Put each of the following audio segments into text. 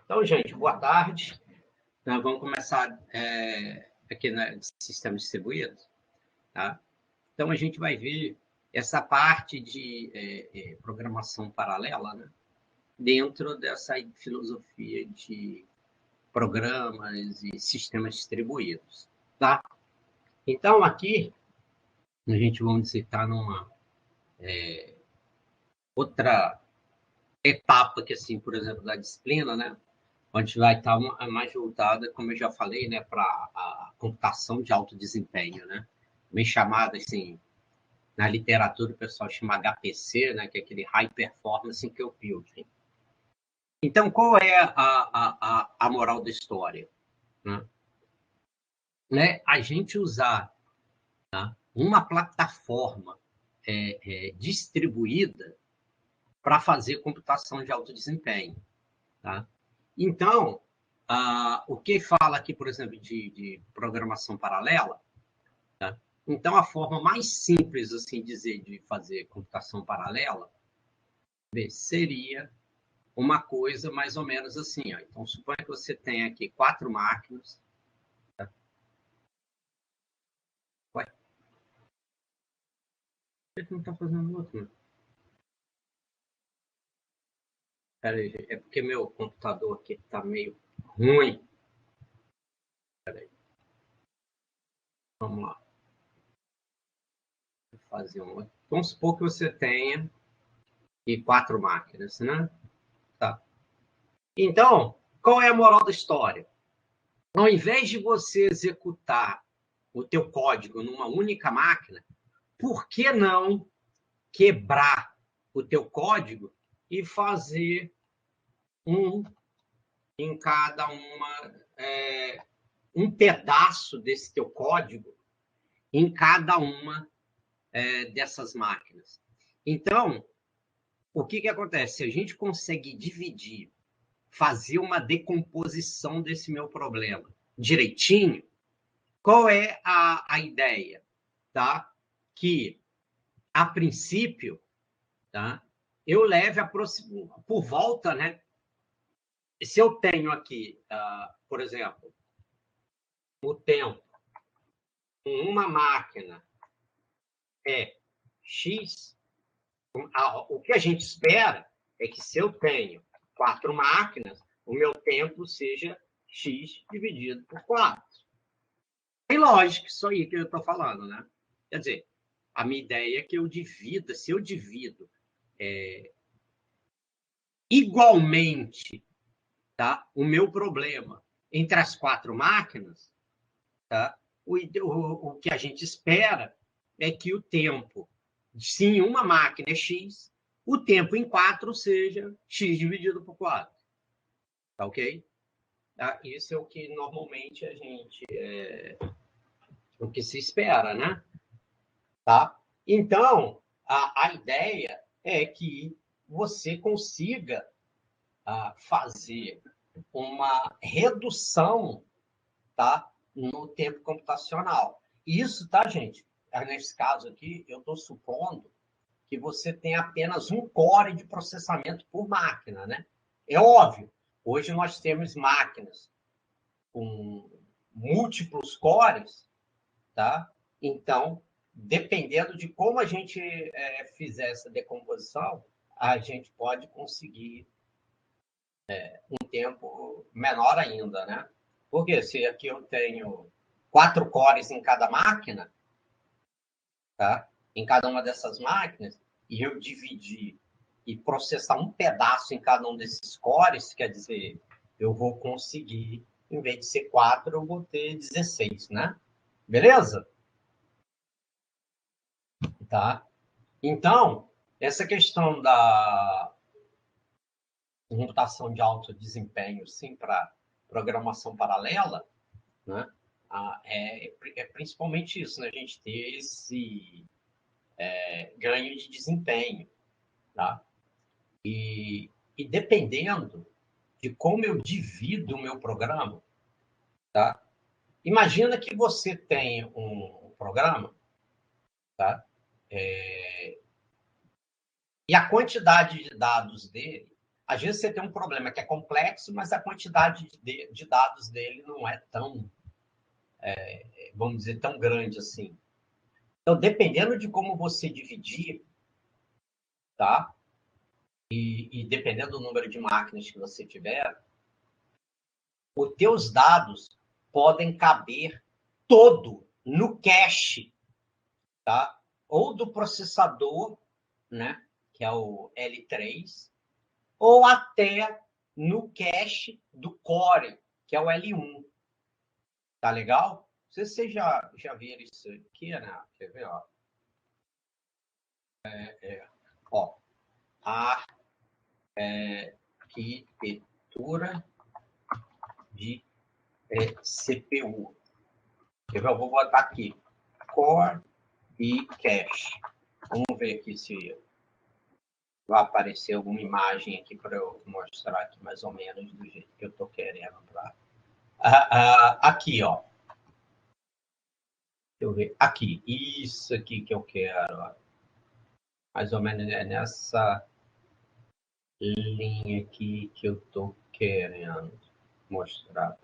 Então, gente, boa tarde. Nós vamos começar aqui no sistema distribuído. Tá? Então, a gente vai ver essa parte de programação paralela, né? Dentro dessa filosofia de programas e sistemas distribuídos. Tá? Então, aqui, a gente, vamos dizer, está numa outra etapa que, assim, por exemplo, da disciplina, né? Onde vai estar mais voltada, como eu já falei, né, para a computação de alto desempenho, né? Bem chamada, assim, na literatura o pessoal chama HPC, né, que é aquele High Performance Computing. Então, qual é a moral da história? Né? A gente usar, tá, uma plataforma distribuída para fazer computação de alto desempenho. Tá? Então, o que fala aqui, por exemplo, de programação paralela, tá? Então, a forma mais simples, assim dizer, de fazer computação paralela seria uma coisa mais ou menos assim. Ó. Então, suponha que você tem aqui 4 máquinas. Tá? Ué? Por que não está fazendo outro? Né? Pera aí, é porque meu computador aqui está meio ruim. Pera aí. Vamos lá. Vou fazer um outro. Vamos supor que você tenha aqui 4 máquinas, né? Tá. Então, qual é a moral da história? Ao invés de você executar o teu código numa única máquina, por que não quebrar o teu código e fazer em cada uma, um pedaço desse teu código em cada uma dessas máquinas? Então, o que acontece? Se a gente consegue dividir, fazer uma decomposição desse meu problema direitinho, qual é a ideia? Tá? Que, a princípio, tá? Eu leve por volta, né? Se eu tenho aqui, por exemplo, o tempo em uma máquina é X, o que a gente espera é que se eu tenho 4 máquinas, o meu tempo seja X dividido por 4. É lógico, isso aí que eu estou falando, né? Quer dizer, a minha ideia é que eu divida, se eu divido igualmente, tá, o meu problema entre as 4 máquinas, tá, o que a gente espera é que o tempo, se em uma máquina é X, o tempo em 4 seja X dividido por 4. Tá ok? Tá? Isso é o que normalmente a gente... o que se espera, né? Tá? Então, a ideia é que você consiga fazer uma redução, tá, no tempo computacional. Isso, tá, gente? Nesse caso aqui, eu estou supondo que você tem apenas um core de processamento por máquina, né? É óbvio, hoje nós temos máquinas com múltiplos cores, tá? Então, dependendo de como a gente fizer essa decomposição, a gente pode conseguir um tempo menor ainda, né? Porque se aqui eu tenho 4 cores em cada máquina, tá? Em cada uma dessas máquinas, e eu dividir e processar um pedaço em cada um desses cores, quer dizer, eu vou conseguir, em vez de ser 4, eu vou ter 16, né? Beleza? Tá? Então, essa questão da computação de alto desempenho, sim, para programação paralela, né? É principalmente isso, né? A gente ter esse ganho de desempenho. Tá? E dependendo de como eu divido o meu programa, tá? Imagina que você tem um programa, tá? E a quantidade de dados dele Às vezes você tem um problema que é complexo, mas a quantidade de dados dele não é tão, vamos dizer, tão grande assim. Então, dependendo de como você dividir, tá? E dependendo do número de máquinas que você tiver, os teus dados podem caber todo no cache, tá? Ou do processador, né? Que é o L3, ou até no cache do Core, que é o L1. Tá legal? Não sei se vocês já viram isso aqui, né? Quer ver, ó? Ó, arquitetura de CPU. Quer ver? Eu vou botar aqui. Core e cache. Vamos ver aqui se vai aparecer alguma imagem aqui para eu mostrar aqui mais ou menos do jeito que eu estou querendo. Aqui, ó. Deixa eu ver. Aqui. Isso aqui que eu quero. Ó. Mais ou menos é nessa linha aqui que eu estou querendo mostrar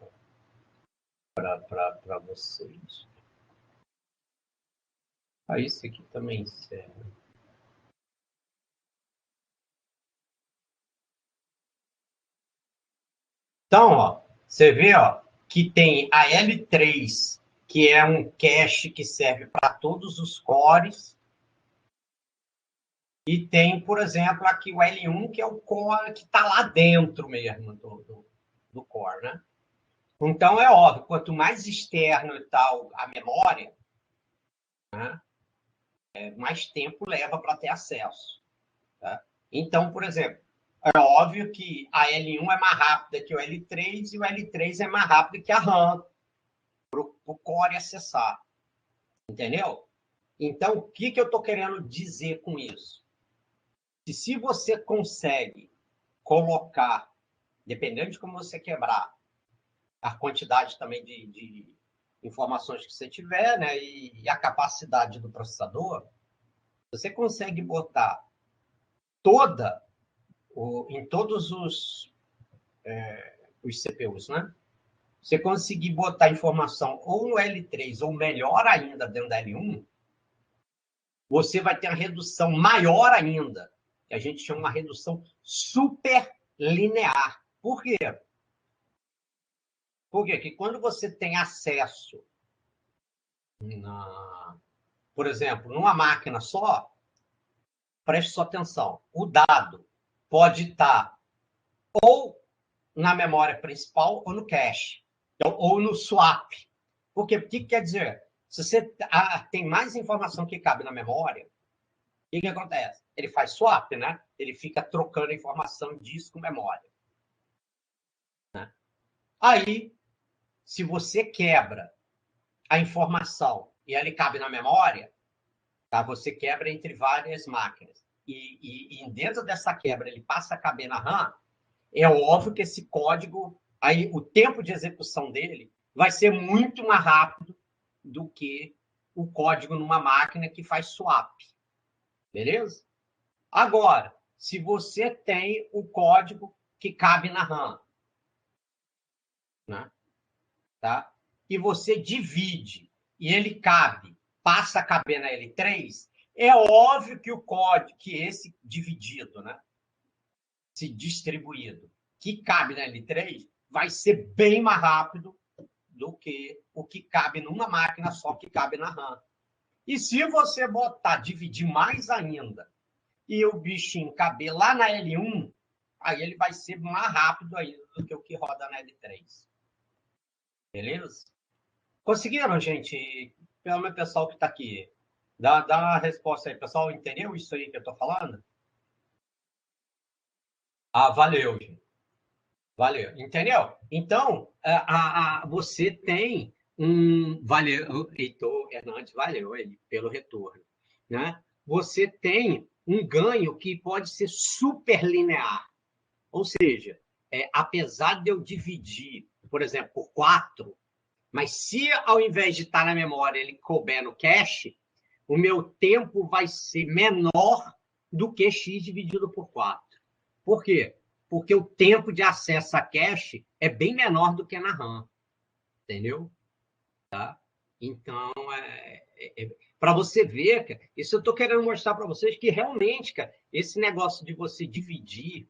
para vocês. Isso aqui também serve. Então, ó, você vê ó, que tem a L3, que é um cache que serve para todos os cores, e tem, por exemplo, aqui o L1, que é o core que está lá dentro mesmo do core, né? Então, é óbvio, quanto mais externo e tal a memória, né, mais tempo leva para ter acesso. Tá? Então, por exemplo, é óbvio que a L1 é mais rápida que o L3 e o L3 é mais rápido que a RAM para o core acessar. Entendeu? Então, o que eu estou querendo dizer com isso? Que se você consegue colocar, dependendo de como você quebrar, a quantidade também de informações que você tiver, né, e a capacidade do processador, você consegue botar em todos os CPUs, né? Você conseguir botar informação ou no L3 ou melhor ainda dentro da L1, você vai ter uma redução maior ainda, que a gente chama uma redução super linear. Por quê? Porque quando você tem acesso, por exemplo, numa máquina só, preste sua atenção, o dado pode estar ou na memória principal ou no cache, ou no swap. Porque o que quer dizer? Se você tem mais informação que cabe na memória, o que acontece? Ele faz swap, né? Ele fica trocando informação disco-memória. Né? Aí, se você quebra a informação e ele cabe na memória, tá? Você quebra entre várias máquinas. E dentro dessa quebra ele passa a caber na RAM, é óbvio que esse código, aí o tempo de execução dele vai ser muito mais rápido do que o código numa máquina que faz swap. Beleza? Agora, se você tem o código que cabe na RAM, né? Tá? E você divide e ele cabe, passa a caber na L3, é óbvio que o código, que esse dividido, né? Se distribuído, que cabe na L3, vai ser bem mais rápido do que o que cabe numa máquina só que cabe na RAM. E se você botar, dividir mais ainda, e o bichinho caber lá na L1, aí ele vai ser mais rápido ainda do que o que roda na L3. Beleza? Conseguiram, gente? Pelo menos o pessoal que está aqui. Dá uma resposta aí. Pessoal, entendeu isso aí que eu estou falando? Valeu, gente. Valeu. Entendeu? Então, você tem um... Valeu, Heitor Hernandes, valeu ele pelo retorno. Né? Você tem um ganho que pode ser super linear. Ou seja, apesar de eu dividir, por exemplo, por 4, mas se ao invés de estar na memória ele couber no cache, o meu tempo vai ser menor do que x dividido por 4. Por quê? porque o tempo de acesso a cache é bem menor do que na RAM, entendeu? Tá? Então, para você ver, cara, isso eu estou querendo mostrar para vocês que realmente, cara, esse negócio de você dividir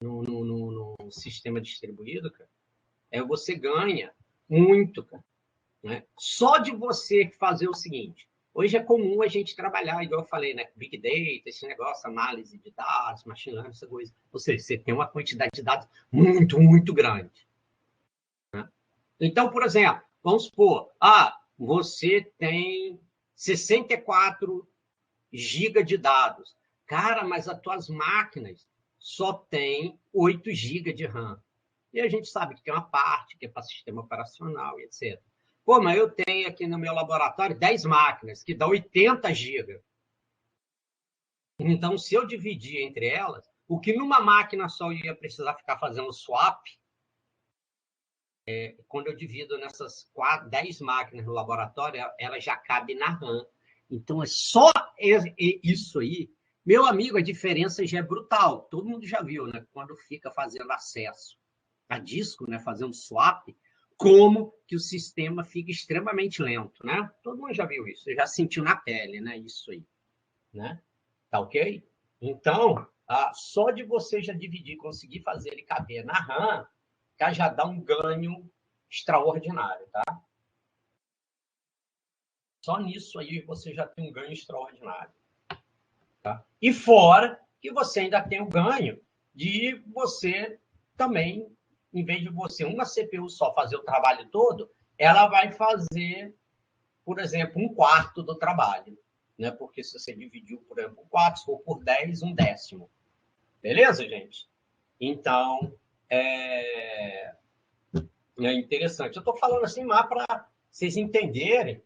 no sistema distribuído, cara, você ganha muito, cara, né? Só de você fazer o seguinte. Hoje é comum a gente trabalhar, igual eu falei, né? Big Data, esse negócio, análise de dados, machine learning, essa coisa. Ou seja, você tem uma quantidade de dados muito, muito grande. Né? Então, por exemplo, vamos supor, você tem 64 GB de dados. Cara, mas as tuas máquinas só têm 8 GB de RAM. E a gente sabe que tem uma parte que é para sistema operacional, etc. Pô, mas eu tenho aqui no meu laboratório 10 máquinas, que dá 80 GB. Então, se eu dividir entre elas, o que numa máquina só eu ia precisar ficar fazendo swap, quando eu divido nessas 10 máquinas no laboratório, ela já cabe na RAM. Então, é só isso aí. Meu amigo, a diferença já é brutal. Todo mundo já viu, né? Quando fica fazendo acesso a disco, né? Fazendo swap, como que o sistema fica extremamente lento, né? Todo mundo já viu isso, já sentiu na pele, né? Isso aí, né? Tá ok? Então, só de você já dividir, conseguir fazer ele caber na RAM, já dá um ganho extraordinário, tá? Só nisso aí você já tem um ganho extraordinário. Tá? E fora que você ainda tem o ganho de você também, em vez de você, uma CPU só fazer o trabalho todo, ela vai fazer, por exemplo, um quarto do trabalho. Né? Porque se você dividiu, por exemplo, um quarto, se for por 10, um décimo. Beleza, gente? Então, é interessante. Eu estou falando assim mais para vocês entenderem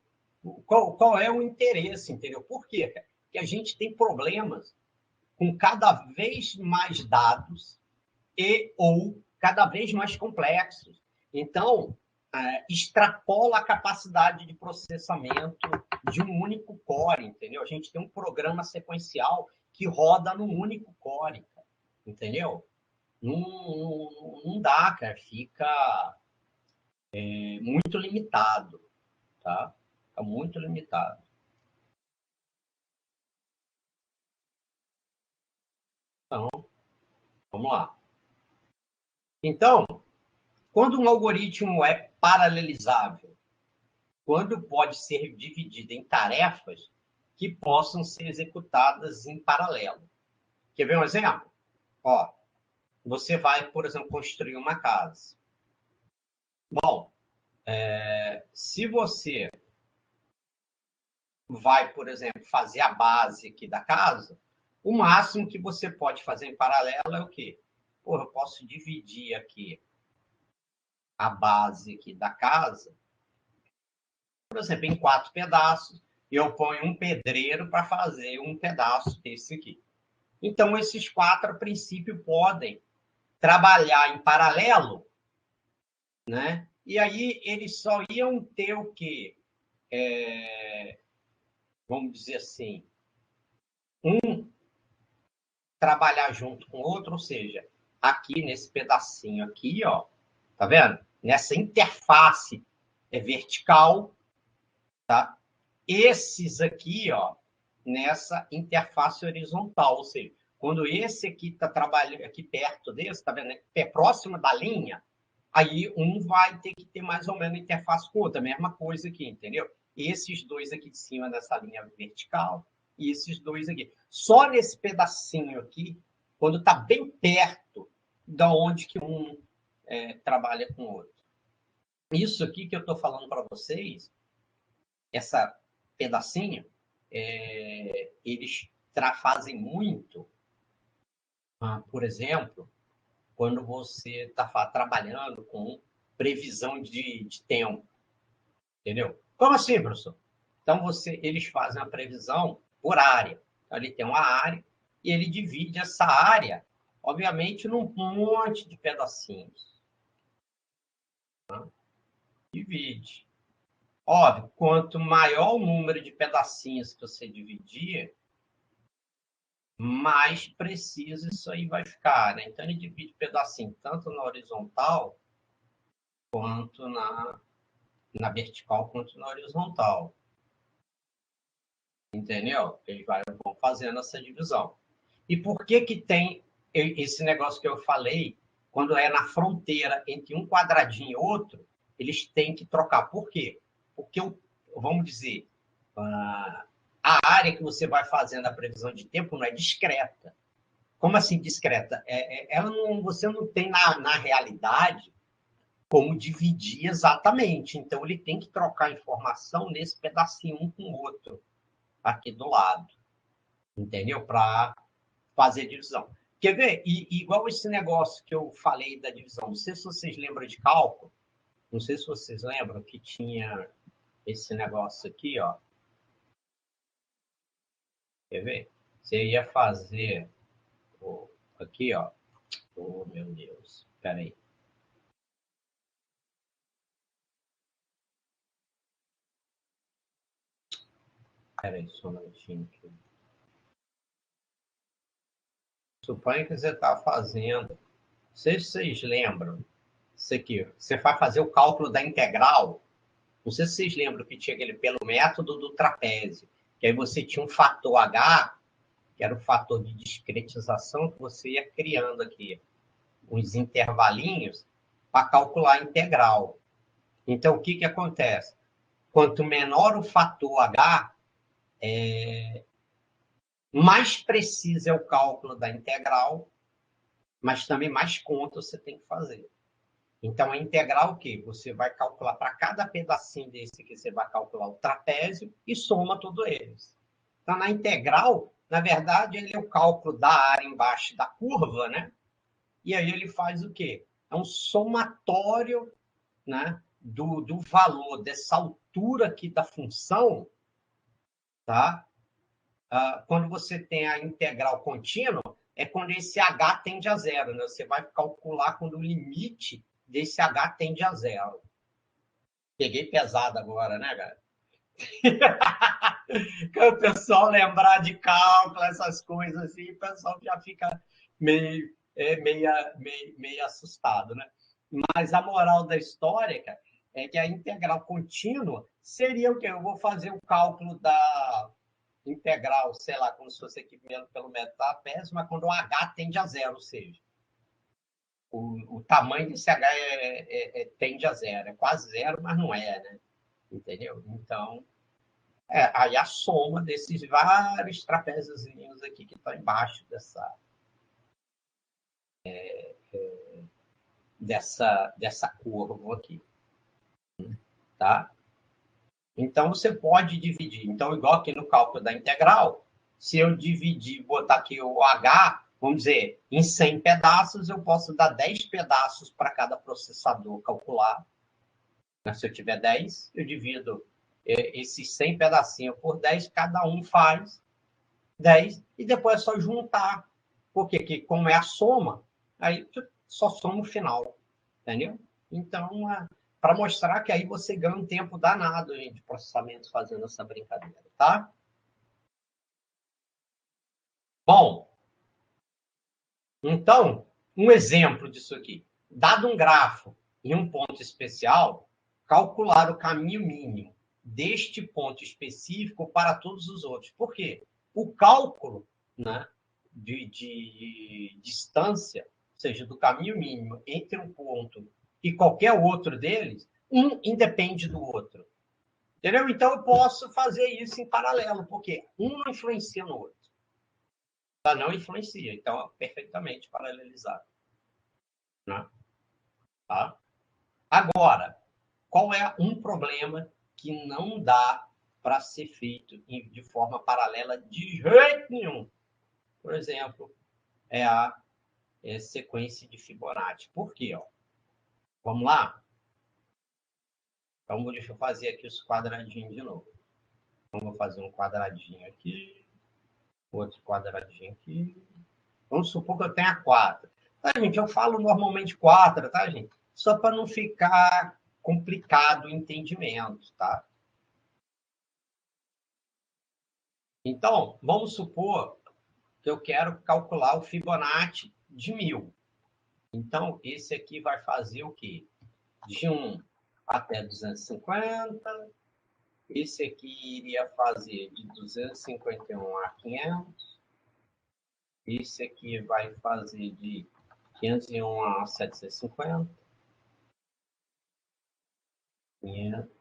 qual é o interesse, entendeu? Por quê? Porque a gente tem problemas com cada vez mais dados ou cada vez mais complexos. Então, extrapola a capacidade de processamento de um único core, entendeu? A gente tem um programa sequencial que roda num único core, entendeu? Não dá, cara, fica muito limitado, tá? Fica muito limitado. Então, vamos lá. Então, quando um algoritmo é paralelizável, quando pode ser dividido em tarefas que possam ser executadas em paralelo. Quer ver um exemplo? Ó, você vai, por exemplo, construir uma casa. Bom, se você vai, por exemplo, fazer a base aqui da casa, o máximo que você pode fazer em paralelo é o quê? Pô, eu posso dividir aqui a base aqui da casa, por exemplo, em 4 pedaços, e eu ponho um pedreiro para fazer um pedaço desse aqui. Então, esses 4, a princípio, podem trabalhar em paralelo, né? E aí eles só iam ter o quê? Vamos dizer assim, um trabalhar junto com o outro, ou seja, aqui nesse pedacinho aqui, ó, tá vendo? Nessa interface vertical, tá? Esses aqui, ó, nessa interface horizontal, ou seja, quando esse aqui está trabalhando aqui perto desse, tá vendo? É próximo da linha, aí um vai ter que ter mais ou menos interface com o outro, a mesma coisa aqui, entendeu? Esses dois aqui de cima dessa linha vertical e esses dois aqui. Só nesse pedacinho aqui, quando está bem perto da onde que um trabalha com o outro. Isso aqui que eu estou falando para vocês, essa pedacinho, eles fazem muito, por exemplo, quando você está trabalhando com previsão de tempo, entendeu? Como assim, professor? Então, eles fazem a previsão por área. Então, ele tem uma área e ele divide essa área, obviamente, num monte de pedacinhos. Tá? Divide. Óbvio, quanto maior o número de pedacinhos que você dividir, mais preciso isso aí vai ficar, né? Então, ele divide pedacinho tanto na horizontal quanto na vertical quanto na horizontal. Entendeu? Eles vão fazendo essa divisão. E por que que tem esse negócio que eu falei, quando é na fronteira entre um quadradinho e outro, eles têm que trocar. Por quê? Porque, vamos dizer, a área que você vai fazendo a previsão de tempo não é discreta. Como assim discreta? Ela não, você não tem na realidade como dividir exatamente. Então, ele tem que trocar informação nesse pedacinho um com o outro, aqui do lado. Entendeu? Para fazer a divisão. Quer ver? Igual esse negócio que eu falei da divisão. Não sei se vocês lembram de cálculo. Não sei se vocês lembram que tinha esse negócio aqui, ó. Quer ver? Você ia fazer aqui, ó. Oh, meu Deus. Espera aí. Espera aí, só um minutinho aqui. Suponha que você está fazendo. Não sei se vocês lembram. Isso aqui. Você vai fazer o cálculo da integral. Não sei se vocês lembram que tinha aquele pelo método do trapézio. Que aí você tinha um fator H, que era o fator de discretização que você ia criando aqui. Uns intervalinhos para calcular a integral. Então, o que, que acontece? Quanto menor o fator H, mais preciso é o cálculo da integral, mas também mais conta você tem que fazer. Então, a integral o quê? Você vai calcular para cada pedacinho desse que você vai calcular o trapézio e soma todos eles. Então, na integral, na verdade, ele é o cálculo da área embaixo da curva, né? E aí ele faz o quê? É um somatório, né, do valor dessa altura aqui da função, tá? Quando você tem a integral contínua, é quando esse h tende a zero, né? Você vai calcular quando o limite desse h tende a zero. Peguei pesado agora, né, cara? Quando o pessoal lembrar de cálculo, essas coisas assim, o pessoal já fica meio assustado, né? Mas a moral da história, cara, é que a integral contínua seria o quê? Eu vou fazer o cálculo da integral, sei lá, como se fosse aqui pelo método da trapézio, mas quando o h tende a zero, ou seja, o tamanho desse h tende a zero. É quase zero, mas não é, né? Entendeu? Então, aí a soma desses vários trapéziozinhos aqui que estão embaixo dessa curva aqui, tá? Então, você pode dividir. Então, igual aqui no cálculo da integral, se eu dividir, botar aqui o h, vamos dizer, em 100 pedaços, eu posso dar 10 pedaços para cada processador calcular. Se eu tiver 10, eu divido esses 100 pedacinhos por 10, cada um faz 10, e depois é só juntar. Porque que, como é a soma, aí só soma o final. Entendeu? Então, para mostrar que aí você ganha um tempo danado de processamento fazendo essa brincadeira, tá? Bom, então, um exemplo disso aqui. Dado um grafo em um ponto especial, calcular o caminho mínimo deste ponto específico para todos os outros. Por quê? O cálculo, né, de distância, ou seja, do caminho mínimo entre um ponto e qualquer outro deles, um independe do outro. Entendeu? Então, eu posso fazer isso em paralelo, porque um não influencia no outro. Não influencia. Então, é perfeitamente paralelizado. Né? Tá? Agora, qual é um problema que não dá para ser feito de forma paralela de jeito nenhum? Por exemplo, é a sequência de Fibonacci. Por quê? Ó? Vamos lá? Então, deixa eu fazer aqui os quadradinhos de novo. Então, vou fazer um quadradinho aqui, outro quadradinho aqui. Vamos supor que eu tenha 4. Tá, gente? Eu falo normalmente 4, tá, gente? Só para não ficar complicado o entendimento, tá? Então, vamos supor eu quero calcular o Fibonacci de 1000. Então, esse aqui vai fazer o quê? De 1 até 250. Esse aqui iria fazer de 251 a 500. Esse aqui vai fazer de 501 a 750. 500.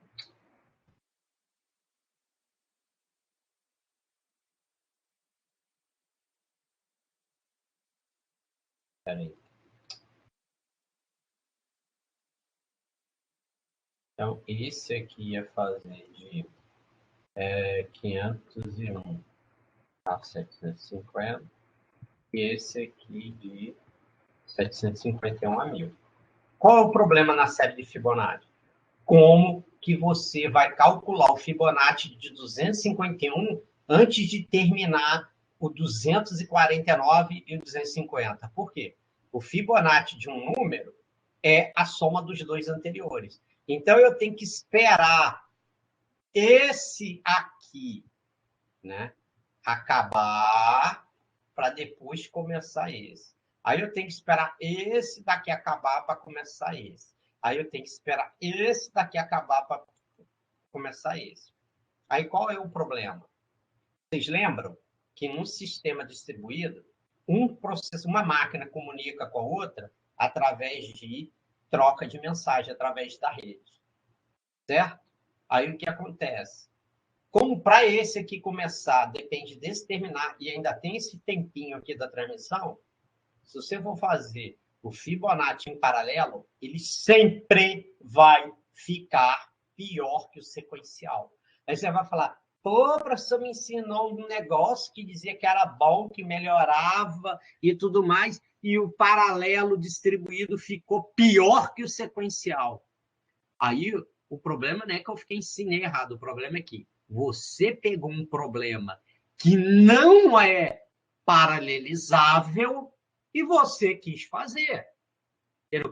Peraí. Então, esse aqui ia fazer de 501 a 750. E esse aqui de 751 a 1000. Qual é o problema na série de Fibonacci? Como que você vai calcular o Fibonacci de 251 antes de terminar o 249 e o 250? Por quê? O Fibonacci de um número é a soma dos dois anteriores. Então, eu tenho que esperar esse aqui, né, acabar para depois começar esse. Aí eu tenho que esperar esse daqui acabar para começar esse. Aí eu tenho que esperar esse daqui acabar para começar esse. Aí qual é o problema? Vocês lembram que num sistema distribuído, uma máquina comunica com a outra através de troca de mensagem, através da rede. Certo? Aí o que acontece? Como para esse aqui começar, depende desse terminar, e ainda tem esse tempinho aqui da transmissão, se você for fazer o Fibonacci em paralelo, ele sempre vai ficar pior que o sequencial. Aí você vai falar, pô, professor, me ensinou um negócio que dizia que era bom, que melhorava e tudo mais, e o paralelo distribuído ficou pior que o sequencial. Aí o problema não é que eu ensinei errado, o problema é que você pegou um problema que não é paralelizável e você quis fazer.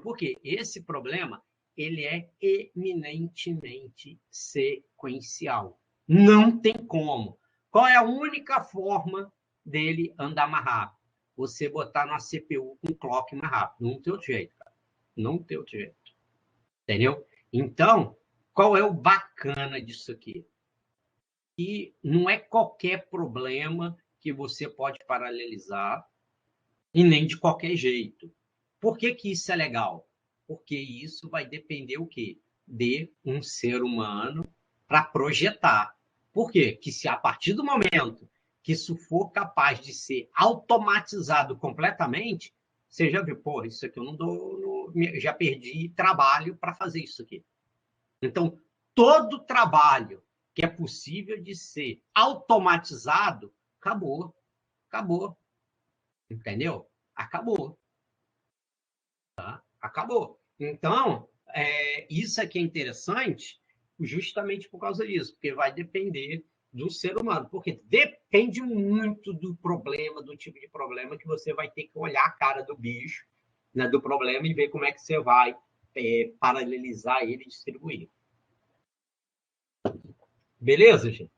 Por quê? Esse problema ele é eminentemente sequencial. Não tem como. Qual é a única forma dele andar mais rápido? Você botar na CPU um clock mais rápido. Não tem outro jeito, cara. Não tem outro jeito. Entendeu? Então, qual é o bacana disso aqui? Que não é qualquer problema que você pode paralelizar e nem de qualquer jeito. Por que que isso é legal? Porque isso vai depender o quê? De um ser humano para projetar. Por quê? Que se a partir do momento que isso for capaz de ser automatizado completamente, você já viu, pô, isso aqui eu não dou, já perdi trabalho para fazer isso aqui. Então, todo trabalho que é possível de ser automatizado, acabou. Acabou. Entendeu? Acabou. Tá? Acabou. Então, isso aqui é interessante justamente por causa disso, porque vai depender do ser humano, porque depende muito do problema, do tipo de problema que você vai ter que olhar a cara do bicho, né, do problema e ver como é que você vai paralelizar ele e distribuir. Beleza, gente?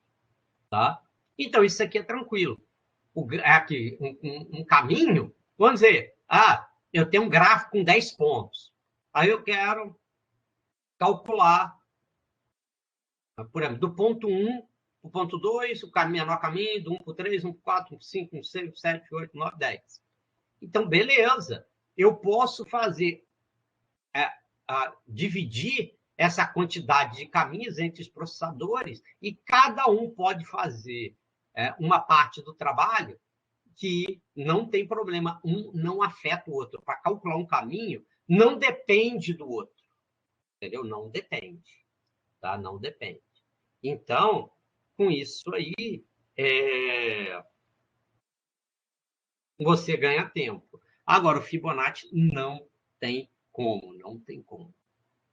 Tá? Então, isso aqui é tranquilo. Aqui, um caminho, vamos dizer, eu tenho um gráfico com 10 pontos. Aí eu quero calcular, por exemplo, do ponto 1 para o ponto 2, o menor caminho, do 1 para o 3, 1 para o 4, 1 para o 5, 1 para o 6, 7, 8, 9, 10. Então, beleza. Eu posso fazer, dividir essa quantidade de caminhos entre os processadores e cada um pode fazer uma parte do trabalho que não tem problema, um não afeta o outro. Para calcular um caminho, não depende do outro, entendeu? Não depende, tá? Não depende. Então, com isso aí, você ganha tempo. Agora, o Fibonacci não tem como, não tem como,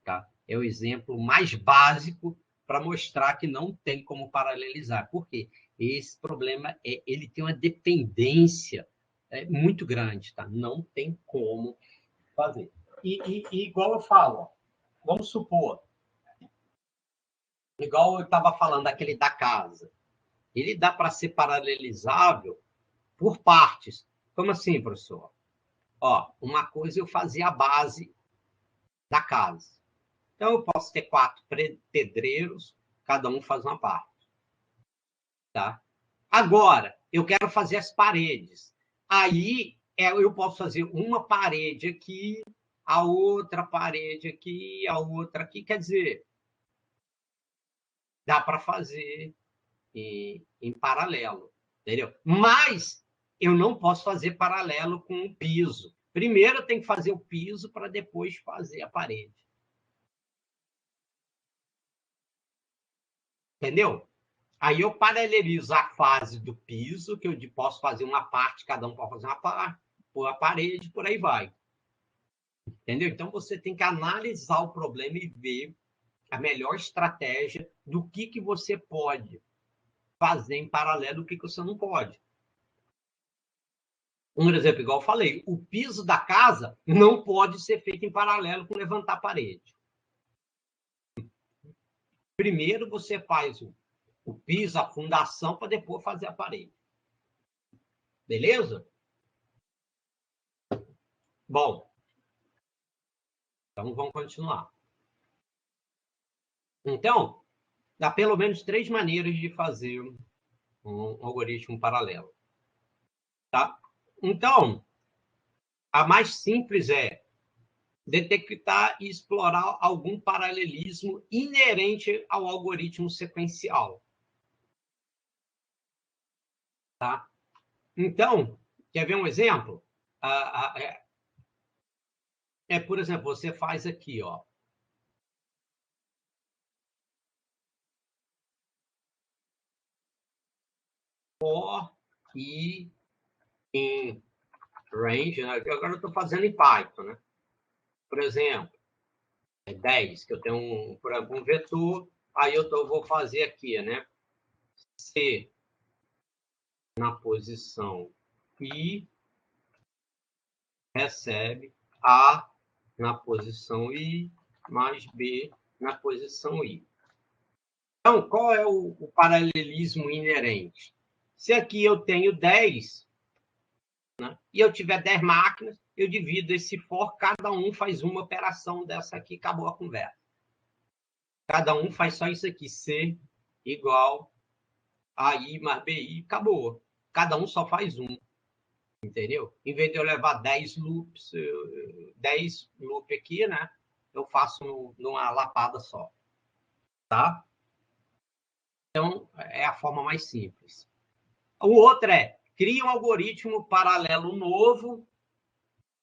tá? É o exemplo mais básico para mostrar que não tem como paralelizar. Por quê? Esse problema ele tem uma dependência muito grande, tá? Não tem como fazer. E igual eu falo, vamos supor, igual eu estava falando daquele da casa, ele dá para ser paralelizável por partes. Como assim, professor? Ó, uma coisa eu fazia a base da casa. Então, eu posso ter 4 pedreiros, cada um faz uma parte. Tá? Agora, eu quero fazer as paredes. Aí, eu posso fazer uma parede aqui, a outra parede aqui, a outra aqui. Quer dizer, dá para fazer em paralelo, entendeu? Mas eu não posso fazer paralelo com o piso. Primeiro eu tenho que fazer o piso para depois fazer a parede. Entendeu? Aí eu paralelizo a fase do piso, que eu posso fazer uma parte, cada um pode fazer uma parte, por a parede, por aí vai. Entendeu? Então você tem que analisar o problema e ver a melhor estratégia do que você pode fazer em paralelo, do que você não pode. Um exemplo, igual eu falei, o piso da casa não pode ser feito em paralelo com levantar a parede. Primeiro você faz o piso, a fundação, para depois fazer a parede. Beleza? Bom, então vamos continuar. Então, dá pelo menos 3 maneiras de fazer um algoritmo paralelo. Tá? Então, a mais simples é detectar e explorar algum paralelismo inerente ao algoritmo sequencial. Tá? Então, quer ver um exemplo? Por exemplo, você faz aqui, ó. For e em range, né? Agora eu estou fazendo em Python, né? Por exemplo, 10, que eu tenho um vetor, aí eu vou fazer aqui, né? C na posição I recebe A na posição I mais B na posição I. Então, qual é o paralelismo inerente? Se aqui eu tenho 10, né, e eu tiver 10 máquinas, eu divido esse for, cada um faz uma operação dessa aqui, acabou a conversa. Cada um faz só isso aqui, C igual a I mais BI, acabou. Cada um só faz um. Entendeu? Em vez de eu levar 10 loops, 10 loops aqui, né? Eu faço numa lapada só. Tá? Então, é a forma mais simples. O outro é, cria um algoritmo paralelo novo,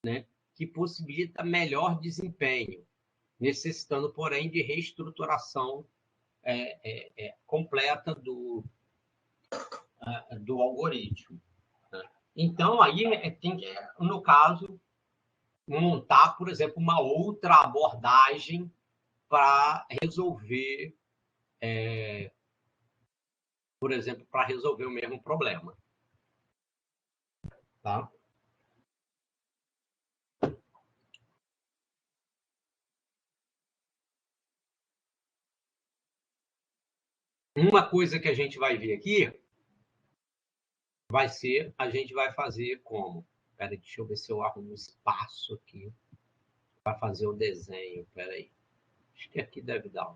né? Que possibilita melhor desempenho, necessitando, porém, de reestruturação completa do algoritmo. Né? Então, aí tem que, no caso, montar, por exemplo, uma outra abordagem para resolver, por exemplo, para resolver o mesmo problema. Tá? Uma coisa que a gente vai ver aqui vai ser, a gente vai fazer como? Espera aí, deixa eu ver se eu arrumo um espaço aqui para fazer o desenho. Espera aí. Acho que aqui deve dar.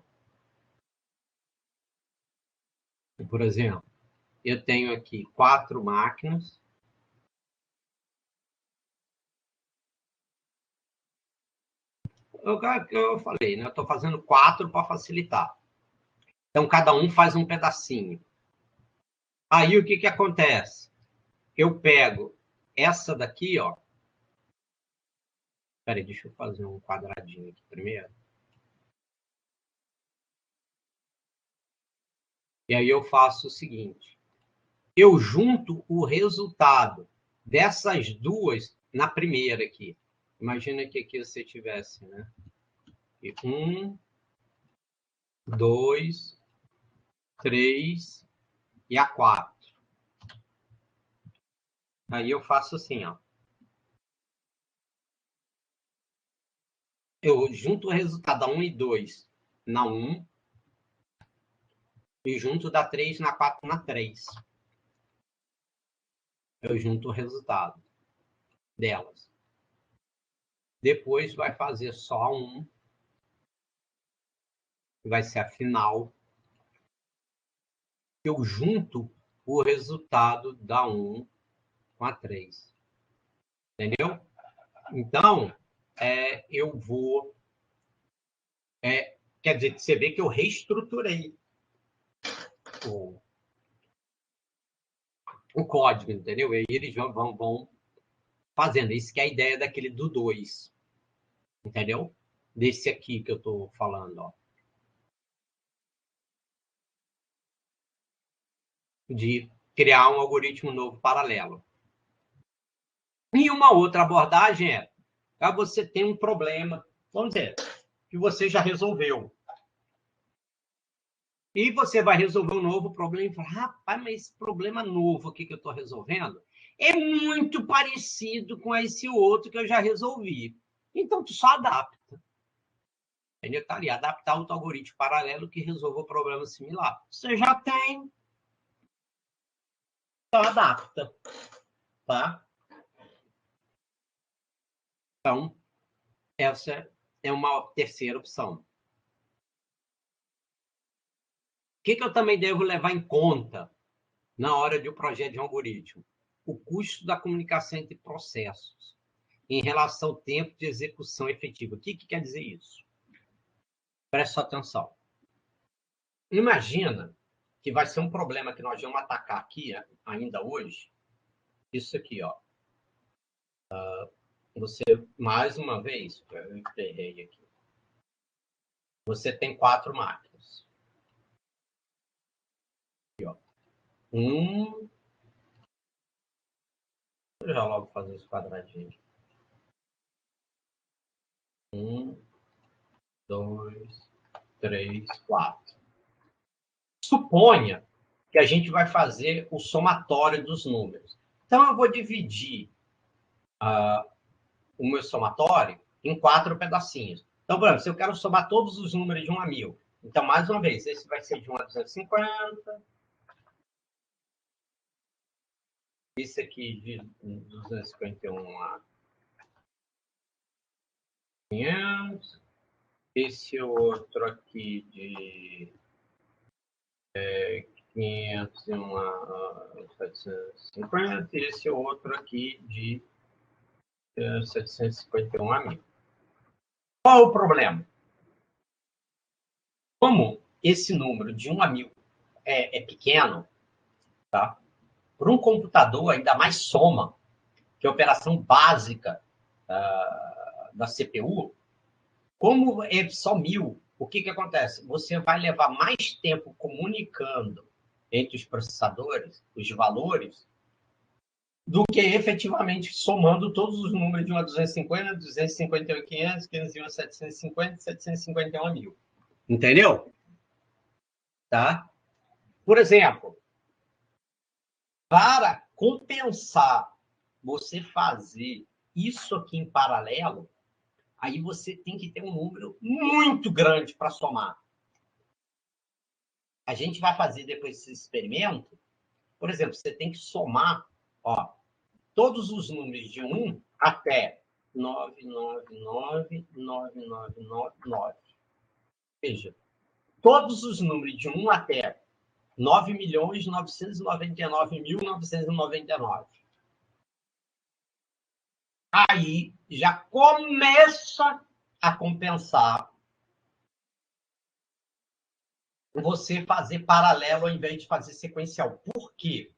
Por exemplo, eu tenho aqui 4 máquinas. Eu falei, né? Eu estou fazendo 4 para facilitar. Então, cada um faz um pedacinho. Aí, o que acontece? Eu pego essa daqui, ó. Espera aí, deixa eu fazer um quadradinho aqui primeiro. E aí eu faço o seguinte. Eu junto o resultado dessas duas na primeira aqui. Imagina que aqui você tivesse, né? 1, 2, 3 e a 4. Aí eu faço assim, ó. Eu junto o resultado da 1 e 2 na 1 e junto da 3 na 4 na 3. eu junto o resultado delas. Depois vai fazer só um, que vai ser a final. Eu junto o resultado da 1 com a 3. Entendeu? Então, eu vou... quer dizer, você vê que eu reestruturei o código, entendeu? E eles vão fazendo. Isso que é a ideia daquele do 2. Entendeu? Desse aqui que eu estou falando, ó. De criar um algoritmo novo paralelo. E uma outra abordagem é você tem um problema, vamos dizer, que você já resolveu. E você vai resolver um novo problema e fala, rapaz, mas esse problema novo aqui que eu estou resolvendo é muito parecido com esse outro que eu já resolvi. Então, tu só adapta. Entendeu? Tá ali, adaptar outro algoritmo paralelo que resolva o problema similar. Você já tem, então adapta. Tá? Então, essa é uma terceira opção. O que eu também devo levar em conta na hora de um projeto de um algoritmo? O custo da comunicação entre processos em relação ao tempo de execução efetiva. O que quer dizer isso? Presta atenção. Imagina que vai ser um problema que nós vamos atacar aqui ainda hoje. Isso aqui, ó. Você, mais uma vez, eu errei aqui. Você tem 4 máquinas. Aqui, ó. Eu já logo fazer esse quadradinho. 1, 2, 3, 4. Suponha que a gente vai fazer o somatório dos números. Então, eu vou dividir o meu somatório em 4 pedacinhos. Então, por exemplo, se eu quero somar todos os números de 1 a 1000, então, mais uma vez, esse vai ser de 1 a 250, esse aqui de 251 a 500, esse outro aqui de 501 a 750, e esse outro aqui de 751 a 1000. Qual é o problema? Como esse número de 1 a 1000 é pequeno, tá? Para um computador, ainda mais soma, que é a operação básica da CPU, como é só 1000, o que acontece? Você vai levar mais tempo comunicando entre os processadores, os valores, do que efetivamente somando todos os números de 1 a 250, 251 a 500, 501 a 750, 751 a 1000. Entendeu? Tá? Por exemplo, para compensar você fazer isso aqui em paralelo, aí você tem que ter um número muito grande para somar. A gente vai fazer depois esse experimento. Por exemplo, você tem que somar todos os números de 1 até 9999999. Veja, todos os números de 1 até 9.999.999. Aí já começa a compensar você fazer paralelo ao invés de fazer sequencial. Por quê?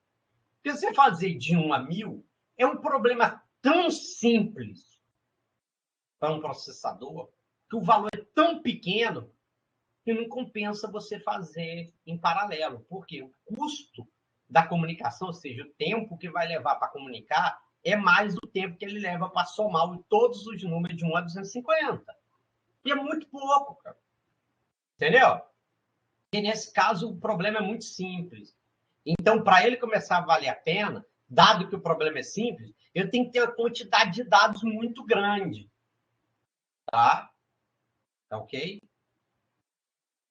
Porque você fazer de 1 a 1000 é um problema tão simples para um processador, que o valor é tão pequeno, que não compensa você fazer em paralelo. Por quê? O custo da comunicação, ou seja, o tempo que vai levar para comunicar, é mais do tempo que ele leva para somar todos os números de 1 a 250. E é muito pouco, cara. Entendeu? E nesse caso, o problema é muito simples. Então, para ele começar a valer a pena, dado que o problema é simples, eu tenho que ter uma quantidade de dados muito grande. Tá? Tá ok?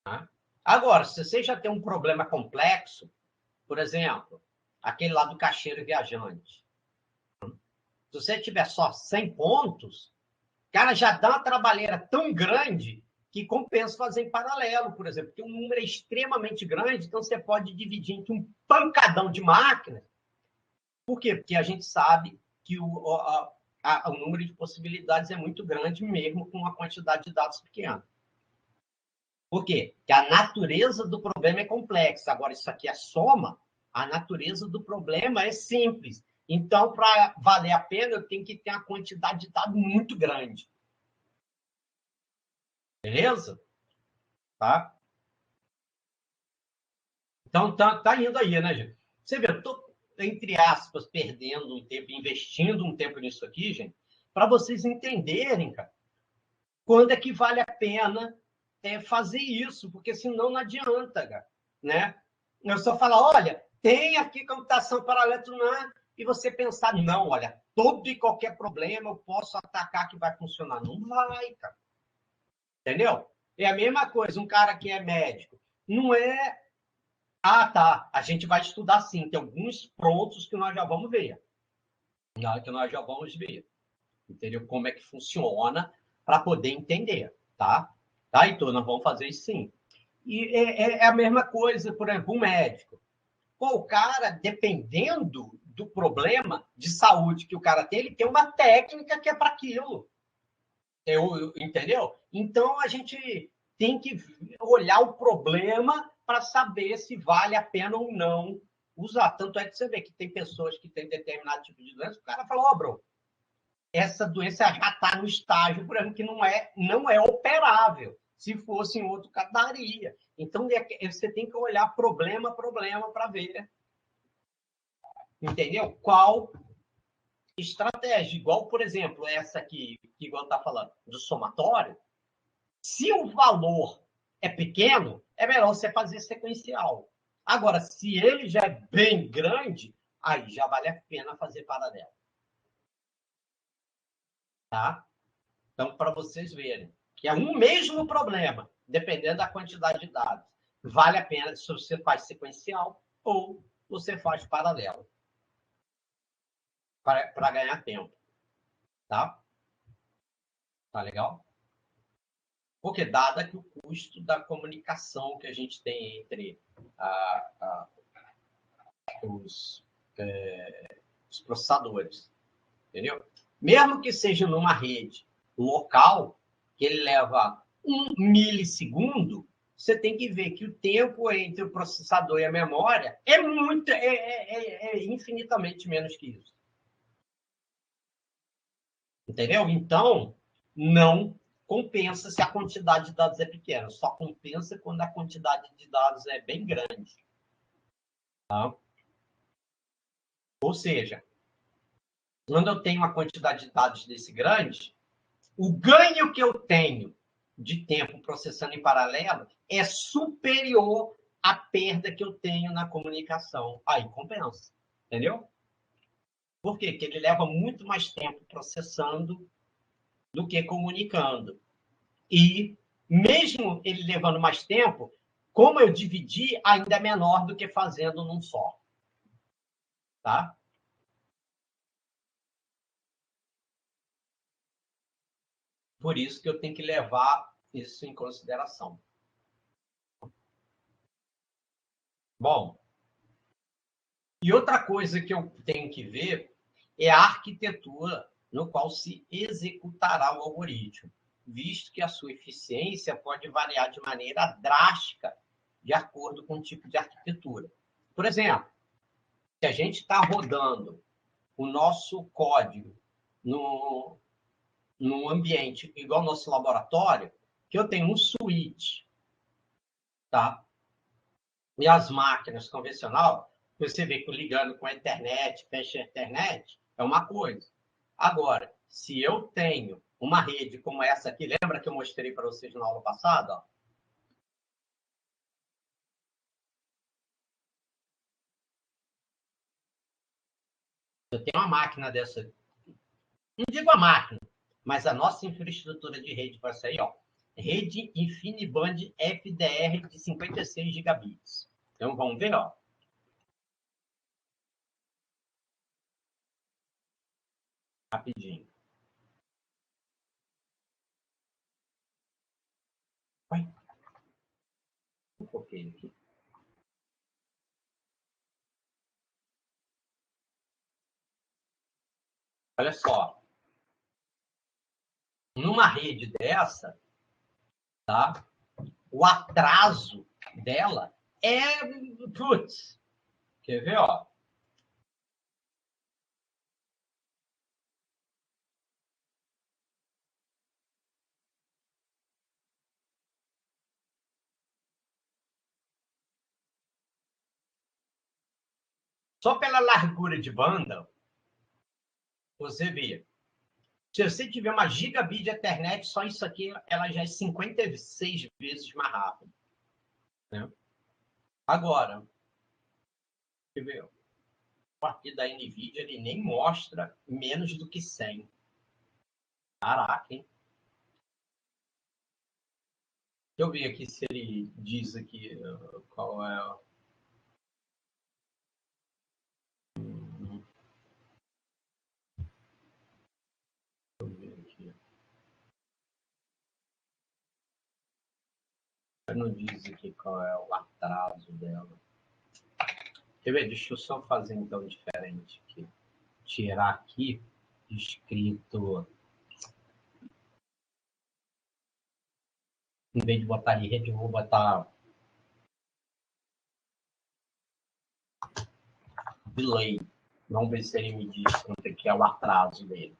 Tá? Agora, se você já tem um problema complexo, por exemplo, aquele lá do caixeiro viajante. Se você tiver só 100 pontos, cara, já dá uma trabalheira tão grande que compensa fazer em paralelo, por exemplo, porque o número é extremamente grande, então você pode dividir entre um pancadão de máquinas. Por quê? Porque a gente sabe que o número de possibilidades é muito grande, mesmo com uma quantidade de dados pequena. Por quê? Porque a natureza do problema é complexa. Agora, isso aqui é soma, a natureza do problema é simples. Então, para valer a pena, eu tenho que ter uma quantidade de dados muito grande. Beleza? Tá? Então, tá indo aí, né, gente? Você vê, eu tô, entre aspas, perdendo um tempo, investindo um tempo nisso aqui, gente, para vocês entenderem, cara, quando é que vale a pena fazer isso, porque senão não adianta, cara, né? Eu só falo, olha, tem aqui computação paralela, e você pensar, não, olha, todo e qualquer problema eu posso atacar que vai funcionar. Não vai, cara. Entendeu? É a mesma coisa, um cara que é médico. Não é, tá, a gente vai estudar sim, tem alguns prontos que nós já vamos ver. Que nós já vamos ver. Entendeu? Como é que funciona para poder entender, tá? Tá, então, nós vamos fazer isso sim. E é a mesma coisa, por exemplo, um médico. Pô, o cara, dependendo do problema de saúde que o cara tem, ele tem uma técnica que é para aquilo. Entendeu? Então, a gente tem que olhar o problema para saber se vale a pena ou não usar. Tanto é que você vê que tem pessoas que têm determinado tipo de doença, o cara fala, ó, bro, essa doença já está no estágio, por exemplo, que não é operável. Se fosse em outro, daria. Então, você tem que olhar problema a problema para ver, entendeu? Qual estratégia. Igual, por exemplo, essa aqui, que igual está falando, do somatório. Se o valor é pequeno, é melhor você fazer sequencial. Agora, se ele já é bem grande, aí já vale a pena fazer paralelo. Tá? Então, para vocês verem que é um mesmo problema, dependendo da quantidade de dados. Vale a pena se você faz sequencial ou você faz paralelo para ganhar tempo. Tá? Tá legal? Porque dada que o custo da comunicação que a gente tem entre os processadores, entendeu? Mesmo que seja numa rede local, que ele leva 1 milissegundo, você tem que ver que o tempo entre o processador e a memória é infinitamente menos que isso. Entendeu? Então, não compensa se a quantidade de dados é pequena. Só compensa quando a quantidade de dados é bem grande. Tá? Ou seja, quando eu tenho uma quantidade de dados desse grande, o ganho que eu tenho de tempo processando em paralelo é superior à perda que eu tenho na comunicação. Aí compensa, entendeu? Por quê? Porque ele leva muito mais tempo processando do que comunicando. E, mesmo ele levando mais tempo, como eu dividi, ainda é menor do que fazendo num só. Tá? Por isso que eu tenho que levar isso em consideração. Bom, e outra coisa que eu tenho que ver é a arquitetura no qual se executará o algoritmo, visto que a sua eficiência pode variar de maneira drástica de acordo com o tipo de arquitetura. Por exemplo, se a gente está rodando o nosso código num ambiente igual ao nosso laboratório, que eu tenho um switch, tá? E as máquinas convencional, você vê que ligando com a internet, fecha a internet, é uma coisa. Agora, se eu tenho uma rede como essa aqui, lembra que eu mostrei para vocês na aula passada? Ó? Eu tenho uma máquina dessa, não digo a máquina, mas a nossa infraestrutura de rede vai sair, ó. Rede InfiniBand FDR de 56 gigabits. Então, vamos ver, ó. Rapidinho. Oi? Um pouquinho aqui. Olha só. Numa rede dessa, tá? O atraso dela é... Putz, quer ver, ó? Só pela largura de banda, você vê. Se você tiver uma gigabit de internet, só isso aqui, ela já é 56 vezes mais rápida. Né? Agora, quer ver? O aqui da NVIDIA, ele nem mostra menos do que 100. Caraca, hein? Deixa eu ver aqui se ele diz aqui qual é... Deixa eu ver aqui. Ele não diz aqui qual é o atraso dela. Quer ver? Deixa eu só fazer então diferente aqui. Tirar aqui escrito... Em vez de botar rede, eu vou botar delay. Vamos ver se ele me diz quanto é que é o atraso dele.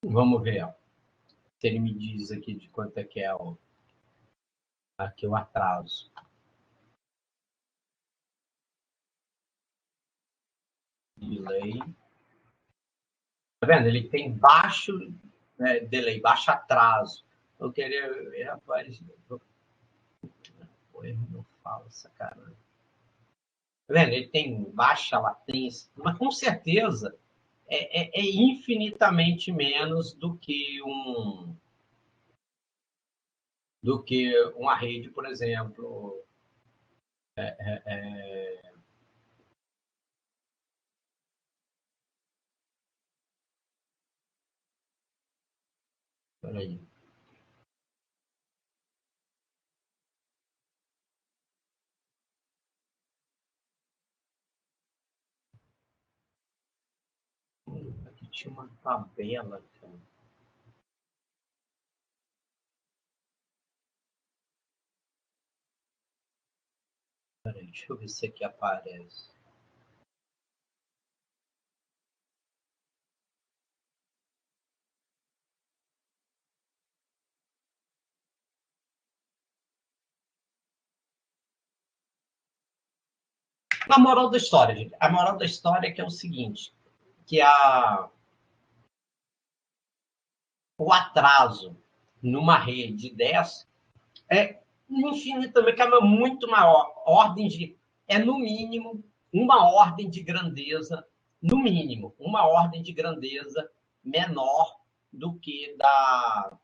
Vamos ver se ele me diz aqui de quanto é que é aqui o atraso. Delay. Tá vendo? Ele tem baixo delay, baixo atraso. Eu queria... Rapaz, ele não fala sacanagem. Tá vendo? Ele tem baixa latência, mas com certeza é infinitamente menos do que uma rede, por exemplo. Peraí. Aqui tinha uma tabela, cara. Peraí, deixa eu ver se aqui aparece. A moral da história, gente. A moral da história é que é o seguinte, que o atraso numa rede dessa é infinitamente, é muito maior. Ordem de... É, no mínimo, uma ordem de grandeza, no mínimo, uma ordem de grandeza menor do que da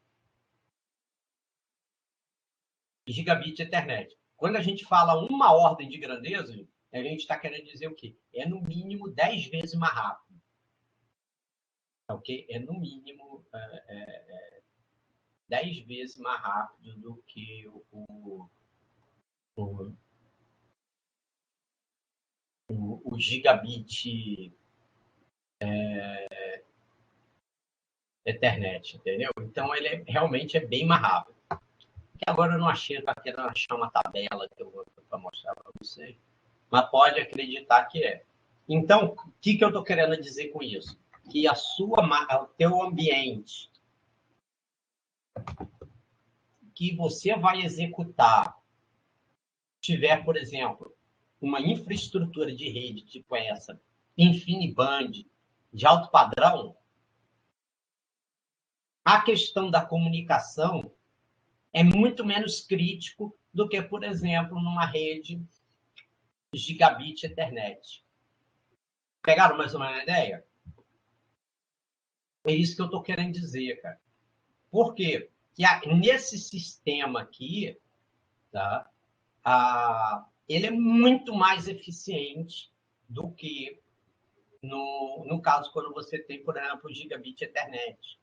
gigabit Ethernet. Quando a gente fala uma ordem de grandeza, a gente está querendo dizer o quê? É no mínimo 10 vezes mais rápido. Ok? É no mínimo 10 vezes mais rápido do que o gigabit Ethernet, entendeu? Então, ele realmente é bem mais rápido. Que agora eu não achei, eu estava querendo achar uma tabela que eu vou mostrar para vocês, mas pode acreditar que é. Então, o que eu estou querendo dizer com isso? Que o teu ambiente que você vai executar, tiver, por exemplo, uma infraestrutura de rede tipo essa, InfiniBand, de alto padrão, a questão da comunicação é muito menos crítico do que, por exemplo, numa rede gigabit Ethernet. Pegaram mais ou menos a ideia? É isso que eu estou querendo dizer, cara. Por quê? Que nesse sistema aqui, tá? ele é muito mais eficiente do que no caso quando você tem, por exemplo, o Gigabit Ethernet.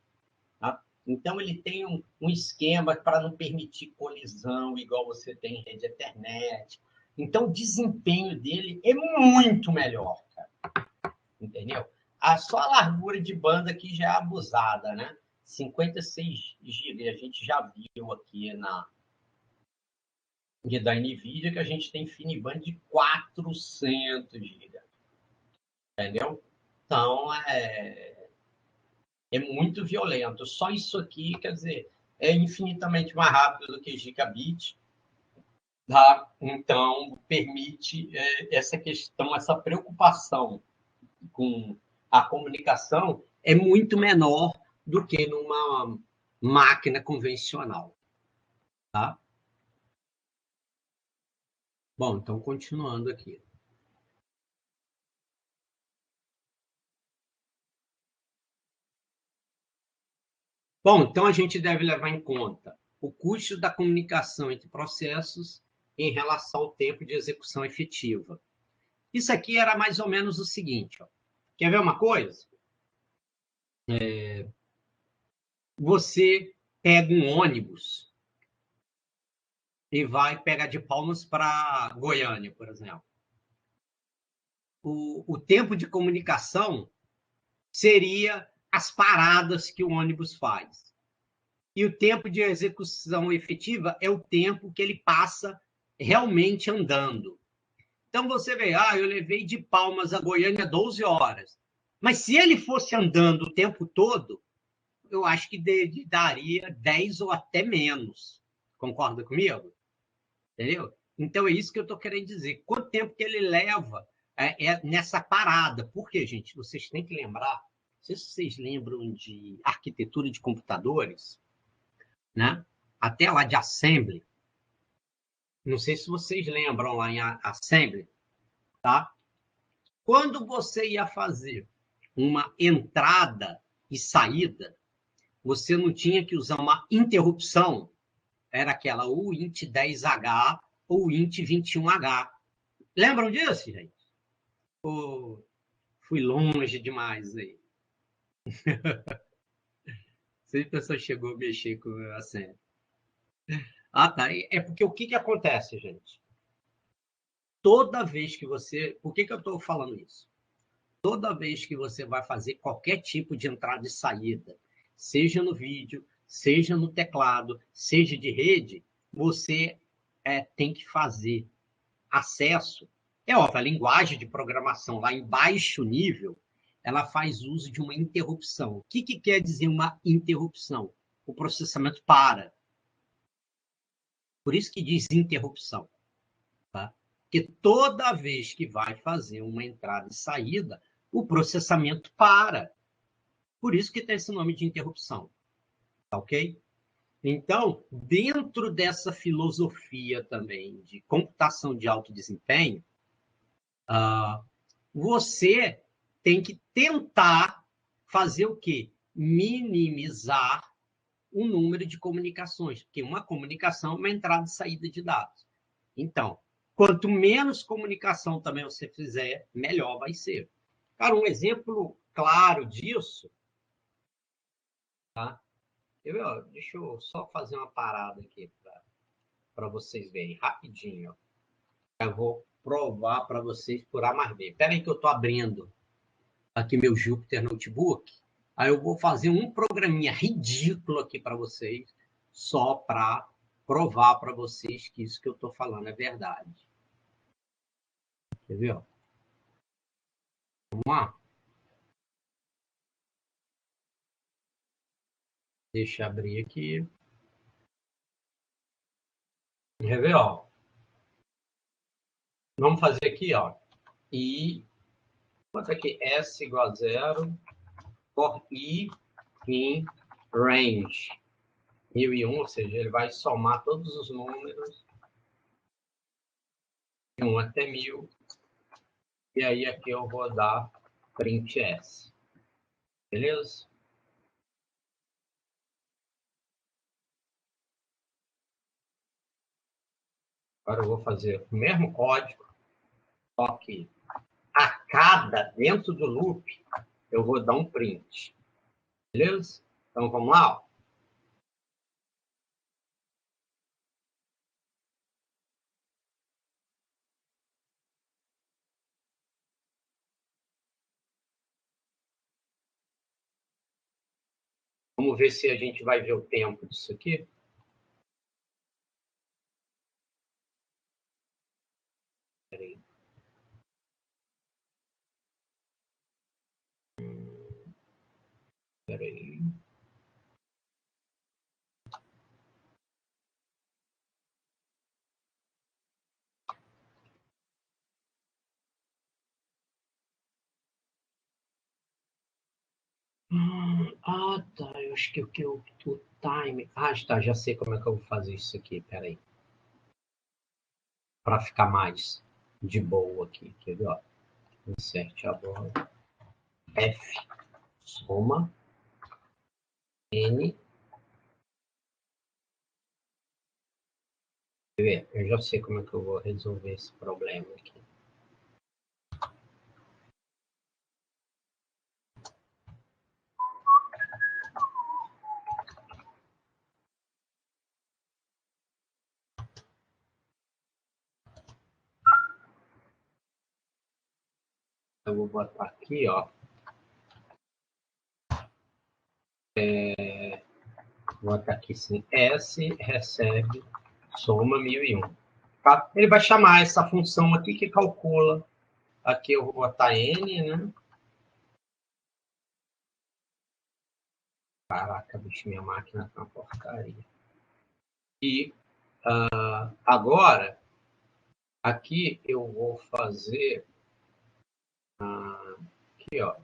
Tá? Então, ele tem um esquema para não permitir colisão, igual você tem em rede Ethernet. Então, o desempenho dele é muito melhor, cara. Entendeu? Só a largura de banda aqui já é abusada, né? 56 GB, a gente já viu aqui da NVIDIA que a gente tem InfiniBand de 400 GB. Entendeu? Então, é muito violento. Só isso aqui, quer dizer, é infinitamente mais rápido do que gigabit, tá? Então, permite essa questão, essa preocupação com a comunicação é muito menor do que numa máquina convencional, tá? Bom, então, continuando aqui. Bom, então a gente deve levar em conta o custo da comunicação entre processos em relação ao tempo de execução efetiva. Isso aqui era mais ou menos o seguinte, ó. Quer ver uma coisa? Você pega um ônibus e vai pegar de Palmas para Goiânia, por exemplo. O tempo de comunicação seria as paradas que o ônibus faz. E o tempo de execução efetiva é o tempo que ele passa realmente andando. Então, você vê, eu levei de Palmas a Goiânia 12 horas. Mas se ele fosse andando o tempo todo, eu acho que daria 10 ou até menos. Concorda comigo? Entendeu? Então, é isso que eu estou querendo dizer. Quanto tempo que ele leva nessa parada? Por quê, gente? Vocês têm que lembrar, não sei se vocês lembram de arquitetura de computadores, né? Até lá de assembly. Não sei se vocês lembram lá em assembly, tá? Quando você ia fazer uma entrada e saída, você não tinha que usar uma interrupção, era aquela o int 10H ou int 21H. Lembram disso, gente? Ou fui longe demais aí? Se a pessoa chegou a mexer com a senha. Tá. É porque o que acontece, gente? Toda vez que você... Por que eu estou falando isso? Toda vez que você vai fazer qualquer tipo de entrada e saída, seja no vídeo, seja no teclado, seja de rede, você tem que fazer acesso. É óbvio, a linguagem de programação lá em baixo nível, ela faz uso de uma interrupção. O que quer dizer uma interrupção? O processamento para. Por isso que diz interrupção. Tá? Porque toda vez que vai fazer uma entrada e saída, o processamento para. Por isso que tem esse nome de interrupção. Tá ok? Então, dentro dessa filosofia também de computação de alto desempenho, você tem que tentar fazer o quê? Minimizar o número de comunicações, porque uma comunicação é uma entrada e saída de dados. Então, quanto menos comunicação também você fizer, melhor vai ser. Cara, um exemplo claro disso, tá? Deixa eu só fazer uma parada aqui para vocês verem rapidinho. Eu vou provar para vocês por A mais B. Espera aí que eu estou abrindo aqui meu Jupyter Notebook. Aí eu vou fazer um programinha ridículo aqui para vocês, só para provar para vocês que isso que eu estou falando é verdade. Quer ver? Vamos lá? Deixa eu abrir aqui. Quer ver? Vamos fazer aqui, I, quanto aqui? S igual a 0, for I in range 1001, ou seja, ele vai somar todos os números de 1 até 1000. E aí aqui eu vou dar print S. Beleza? Agora eu vou fazer o mesmo código, só que a cada, dentro do loop, eu vou dar um print. Beleza? Então, vamos lá. Vamos ver se a gente vai ver o tempo disso aqui. Espera aí. Espera aí. Ah, tá. Eu acho que o time... Ah, tá. Já sei como é que eu vou fazer isso aqui. Espera aí. Para ficar mais de boa aqui. Quer ver? Ó. Insert agora. F. Soma. N. Quer ver? Eu já sei como é que eu vou resolver esse problema aqui. Eu vou botar aqui, ó. Vou botar aqui sim. S recebe soma 1001. Tá? Ele vai chamar essa função aqui que calcula. Aqui eu vou botar N, né? Caraca, bicho, minha máquina tá uma porcaria. E agora, aqui eu vou fazer... aqui, ó.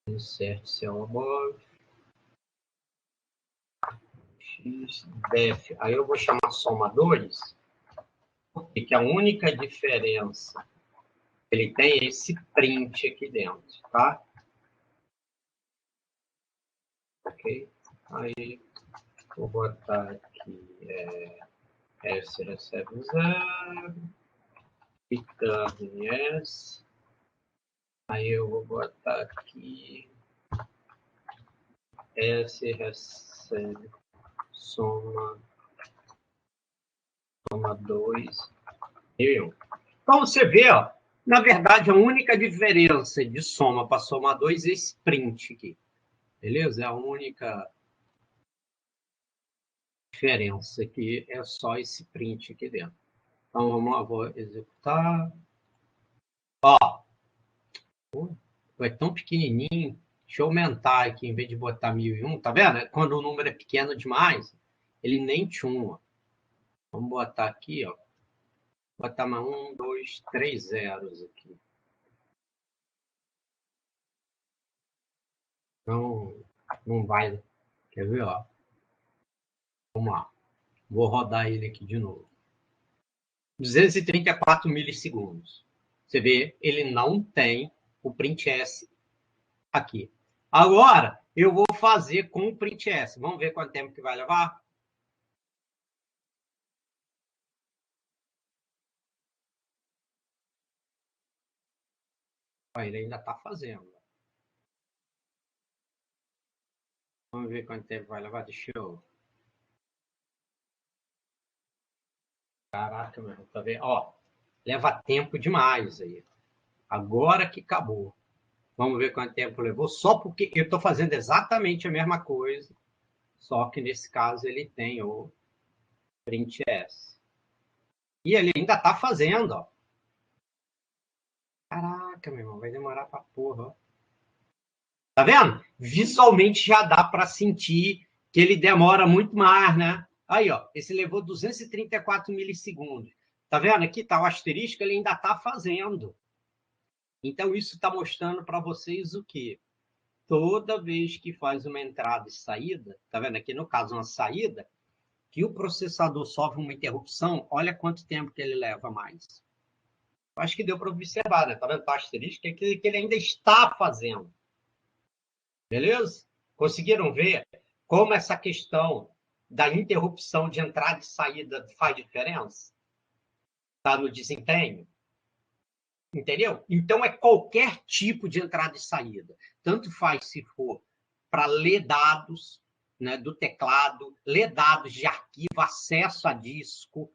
Insert cell above. X, def. Aí eu vou chamar soma 2, porque a única diferença que ele tem é esse print aqui dentro, tá? Ok? Aí vou botar aqui S recebe 0, return S. Aí eu vou botar aqui S recebe soma 2 e 1. Então você vê, ó, na verdade, a única diferença de soma para soma 2 é esse print aqui. Beleza? É a única diferença aqui, é só esse print aqui dentro. Então vamos lá, vou executar. Ó, é tão pequenininho. Deixa eu aumentar aqui, em vez de botar 1001, tá vendo? Quando o número é pequeno demais, ele nem tchuma. Vamos botar aqui, ó. Botar mais 1, 2, 3 zeros aqui. Então, não vai. Quer ver, ó? Vamos lá. Vou rodar ele aqui de novo. 234 milissegundos. Você vê, ele não tem o print S aqui. Agora, eu vou fazer com o print S. Vamos ver quanto tempo que vai levar? Ele ainda está fazendo. Vamos ver quanto tempo vai levar. Deixa eu... Caraca, meu irmão, tá vendo? Ó, leva tempo demais aí. Agora que acabou. Vamos ver quanto tempo levou. Só porque eu estou fazendo exatamente a mesma coisa. Só que nesse caso ele tem o print S. E ele ainda está fazendo, ó. Caraca, meu irmão, vai demorar pra porra, ó. Tá vendo? Visualmente já dá para sentir que ele demora muito mais, né? Aí, ó, esse levou 234 milissegundos. Tá vendo? Aqui tá o asterisco, ele ainda tá fazendo. Então, isso está mostrando para vocês o quê? Toda vez que faz uma entrada e saída, tá vendo? Aqui no caso, uma saída, que o processador sofre uma interrupção, olha quanto tempo que ele leva mais. Acho que deu para observar, né? Tá vendo? O asterisco é que ele ainda está fazendo. Beleza? Conseguiram ver como essa questão da interrupção de entrada e saída faz diferença? Tá no desempenho? Entendeu? Então, é qualquer tipo de entrada e saída. Tanto faz se for para ler dados, né, do teclado, ler dados de arquivo, acesso a disco,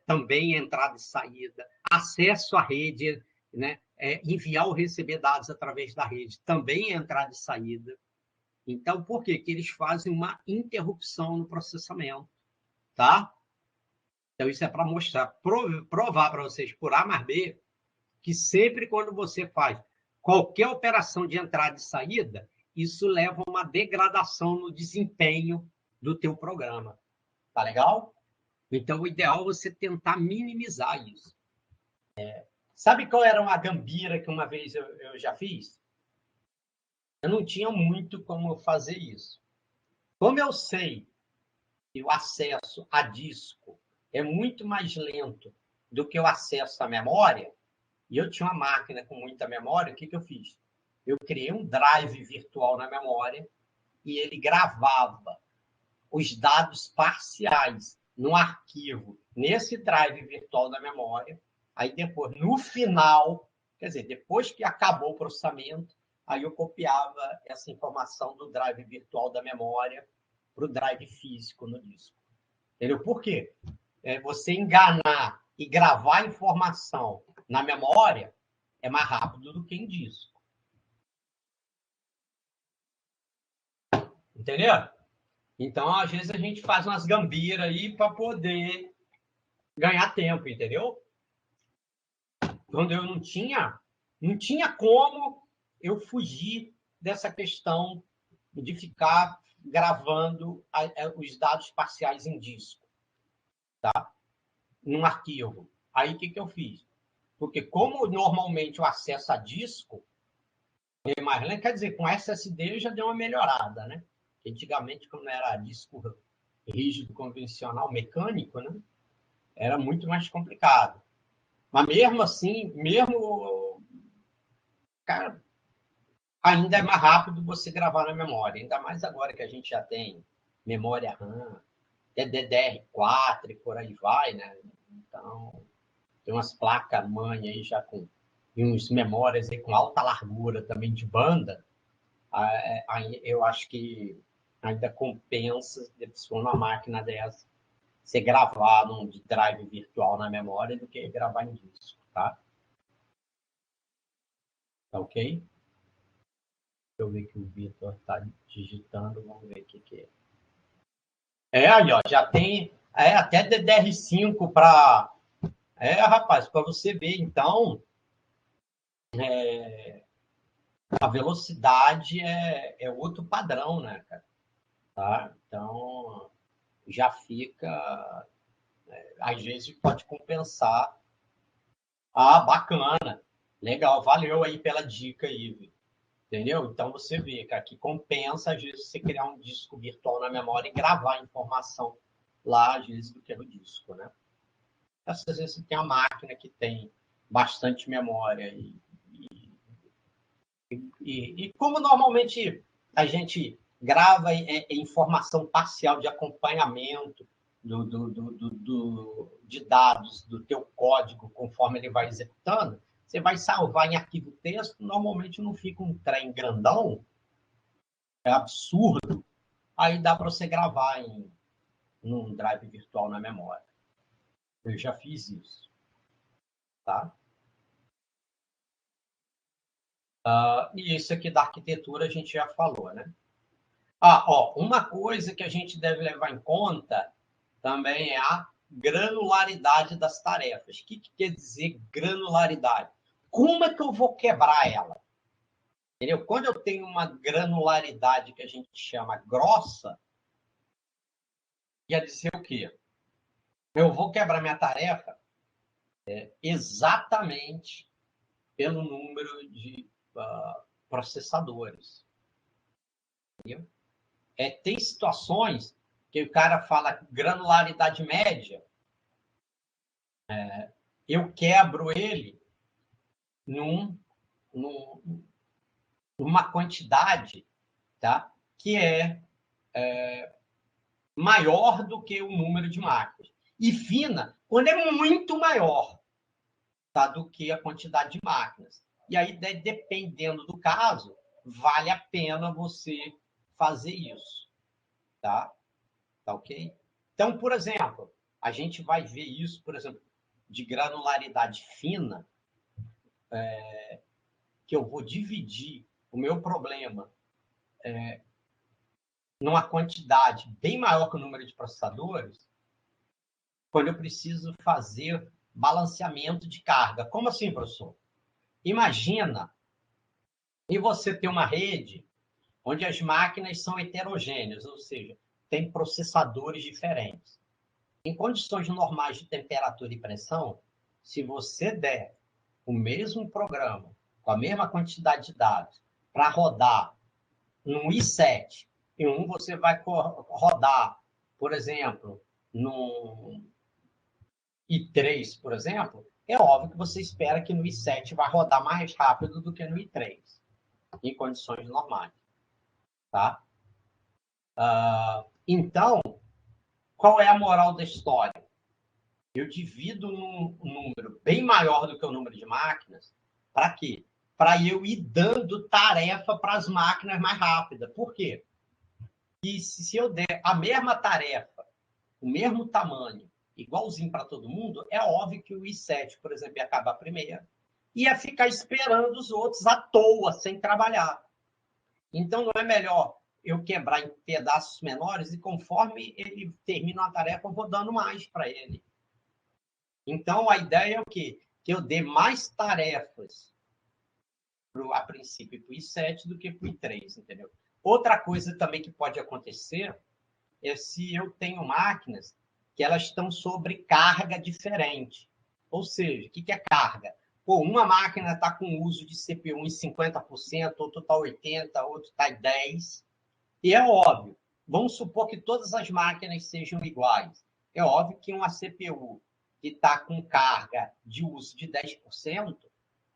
também entrada e saída, acesso à rede, né, enviar ou receber dados através da rede, também entrada e saída. Então, por quê? Que eles fazem uma interrupção no processamento, tá? Então, isso é para mostrar, provar para vocês por A mais B, que sempre quando você faz qualquer operação de entrada e saída, isso leva a uma degradação no desempenho do teu programa. Tá legal? Então, o ideal é você tentar minimizar isso. Sabe qual era uma gambira que uma vez eu já fiz? Eu não tinha muito como fazer isso. Como eu sei que o acesso a disco é muito mais lento do que o acesso à memória, e eu tinha uma máquina com muita memória, o que eu fiz? Eu criei um drive virtual na memória e ele gravava os dados parciais no arquivo, nesse drive virtual da memória. Aí depois, no final, quer dizer, depois que acabou o processamento, aí eu copiava essa informação do drive virtual da memória para o drive físico no disco. Entendeu? Por quê? Você enganar e gravar a informação na memória é mais rápido do que em disco. Entendeu? Então, às vezes, a gente faz umas gambiras aí para poder ganhar tempo, entendeu? Quando eu não tinha como eu fugir dessa questão de ficar gravando os dados parciais em disco, tá? Num arquivo. Aí, o que eu fiz? Porque como normalmente o acesso a disco é mais lento, quer dizer, com SSD já deu uma melhorada, né? Antigamente, quando era disco rígido, convencional, mecânico, né? Era muito mais complicado. Mas mesmo assim, cara, ainda é mais rápido você gravar na memória. Ainda mais agora que a gente já tem memória RAM, DDR4 e por aí vai, né? Então, tem umas placas-mãe aí já com e uns memórias aí com alta largura também de banda. Aí eu acho que ainda compensa, se for uma máquina dessa, você gravar num drive virtual na memória do que gravar em disco, tá? Tá ok? Deixa eu ver que o Vitor está digitando, vamos ver o que é. Aí, ó, já tem até DDR5 para. Rapaz, para você ver, então, a velocidade é outro padrão, né, cara? Tá? Então, já fica. Às vezes pode compensar. Ah, bacana. Legal, valeu aí pela dica aí, Vitor. Entendeu? Então você vê que aqui compensa, às vezes, você criar um disco virtual na memória e gravar a informação lá, às vezes, do que no disco, né? Às vezes você tem uma máquina que tem bastante memória e como normalmente a gente grava informação parcial de acompanhamento de dados do teu código conforme ele vai executando, você vai salvar em arquivo texto, normalmente não fica um trem grandão, é absurdo, aí dá para você gravar num drive virtual na memória. Eu já fiz isso, tá? E isso aqui da arquitetura a gente já falou, né? Uma coisa que a gente deve levar em conta também é a granularidade das tarefas. O que quer dizer granularidade? Como é que eu vou quebrar ela? Entendeu? Quando eu tenho uma granularidade que a gente chama grossa, quer dizer o quê? Eu vou quebrar minha tarefa exatamente pelo número de processadores. Entendeu? Tem situações que o cara fala granularidade média, eu quebro ele num, numa quantidade, tá? Que maior do que o número de máquinas. E fina, quando é muito maior, tá, do que a quantidade de máquinas. E aí, dependendo do caso, vale a pena você fazer isso. Tá? Tá ok? Então, por exemplo, a gente vai ver isso, por exemplo, de granularidade fina, que eu vou dividir o meu problema numa quantidade bem maior que o número de processadores, quando eu preciso fazer balanceamento de carga. Como assim, professor? Imagina e você ter uma rede onde as máquinas são heterogêneas, ou seja, tem processadores diferentes. Em condições normais de temperatura e pressão, se você der o mesmo programa, com a mesma quantidade de dados, para rodar num i7, e você vai rodar, por exemplo, no i3, por exemplo, é óbvio que você espera que no i7 vai rodar mais rápido do que no i3, em condições normais. Tá? Então, qual é a moral da história? Eu divido num número bem maior do que o número de máquinas. Para quê? Para eu ir dando tarefa para as máquinas mais rápidas. Por quê? E se eu der a mesma tarefa, o mesmo tamanho, igualzinho para todo mundo, é óbvio que o i7, por exemplo, ia acabar primeiro, ia ficar esperando os outros à toa, sem trabalhar. Então, não é melhor eu quebrar em pedaços menores e, conforme ele termina uma tarefa, eu vou dando mais para ele. Então, a ideia é o quê? Que eu dê mais tarefas, a princípio, para o i7 do que para o i3, entendeu? Outra coisa também que pode acontecer é se eu tenho máquinas que elas estão sobre carga diferente. Ou seja, o que é carga? Pô, uma máquina está com uso de CPU em 50%, outra está 80%, outra está 10%. E é óbvio, vamos supor que todas as máquinas sejam iguais. É óbvio que uma CPU que está com carga de uso de 10%,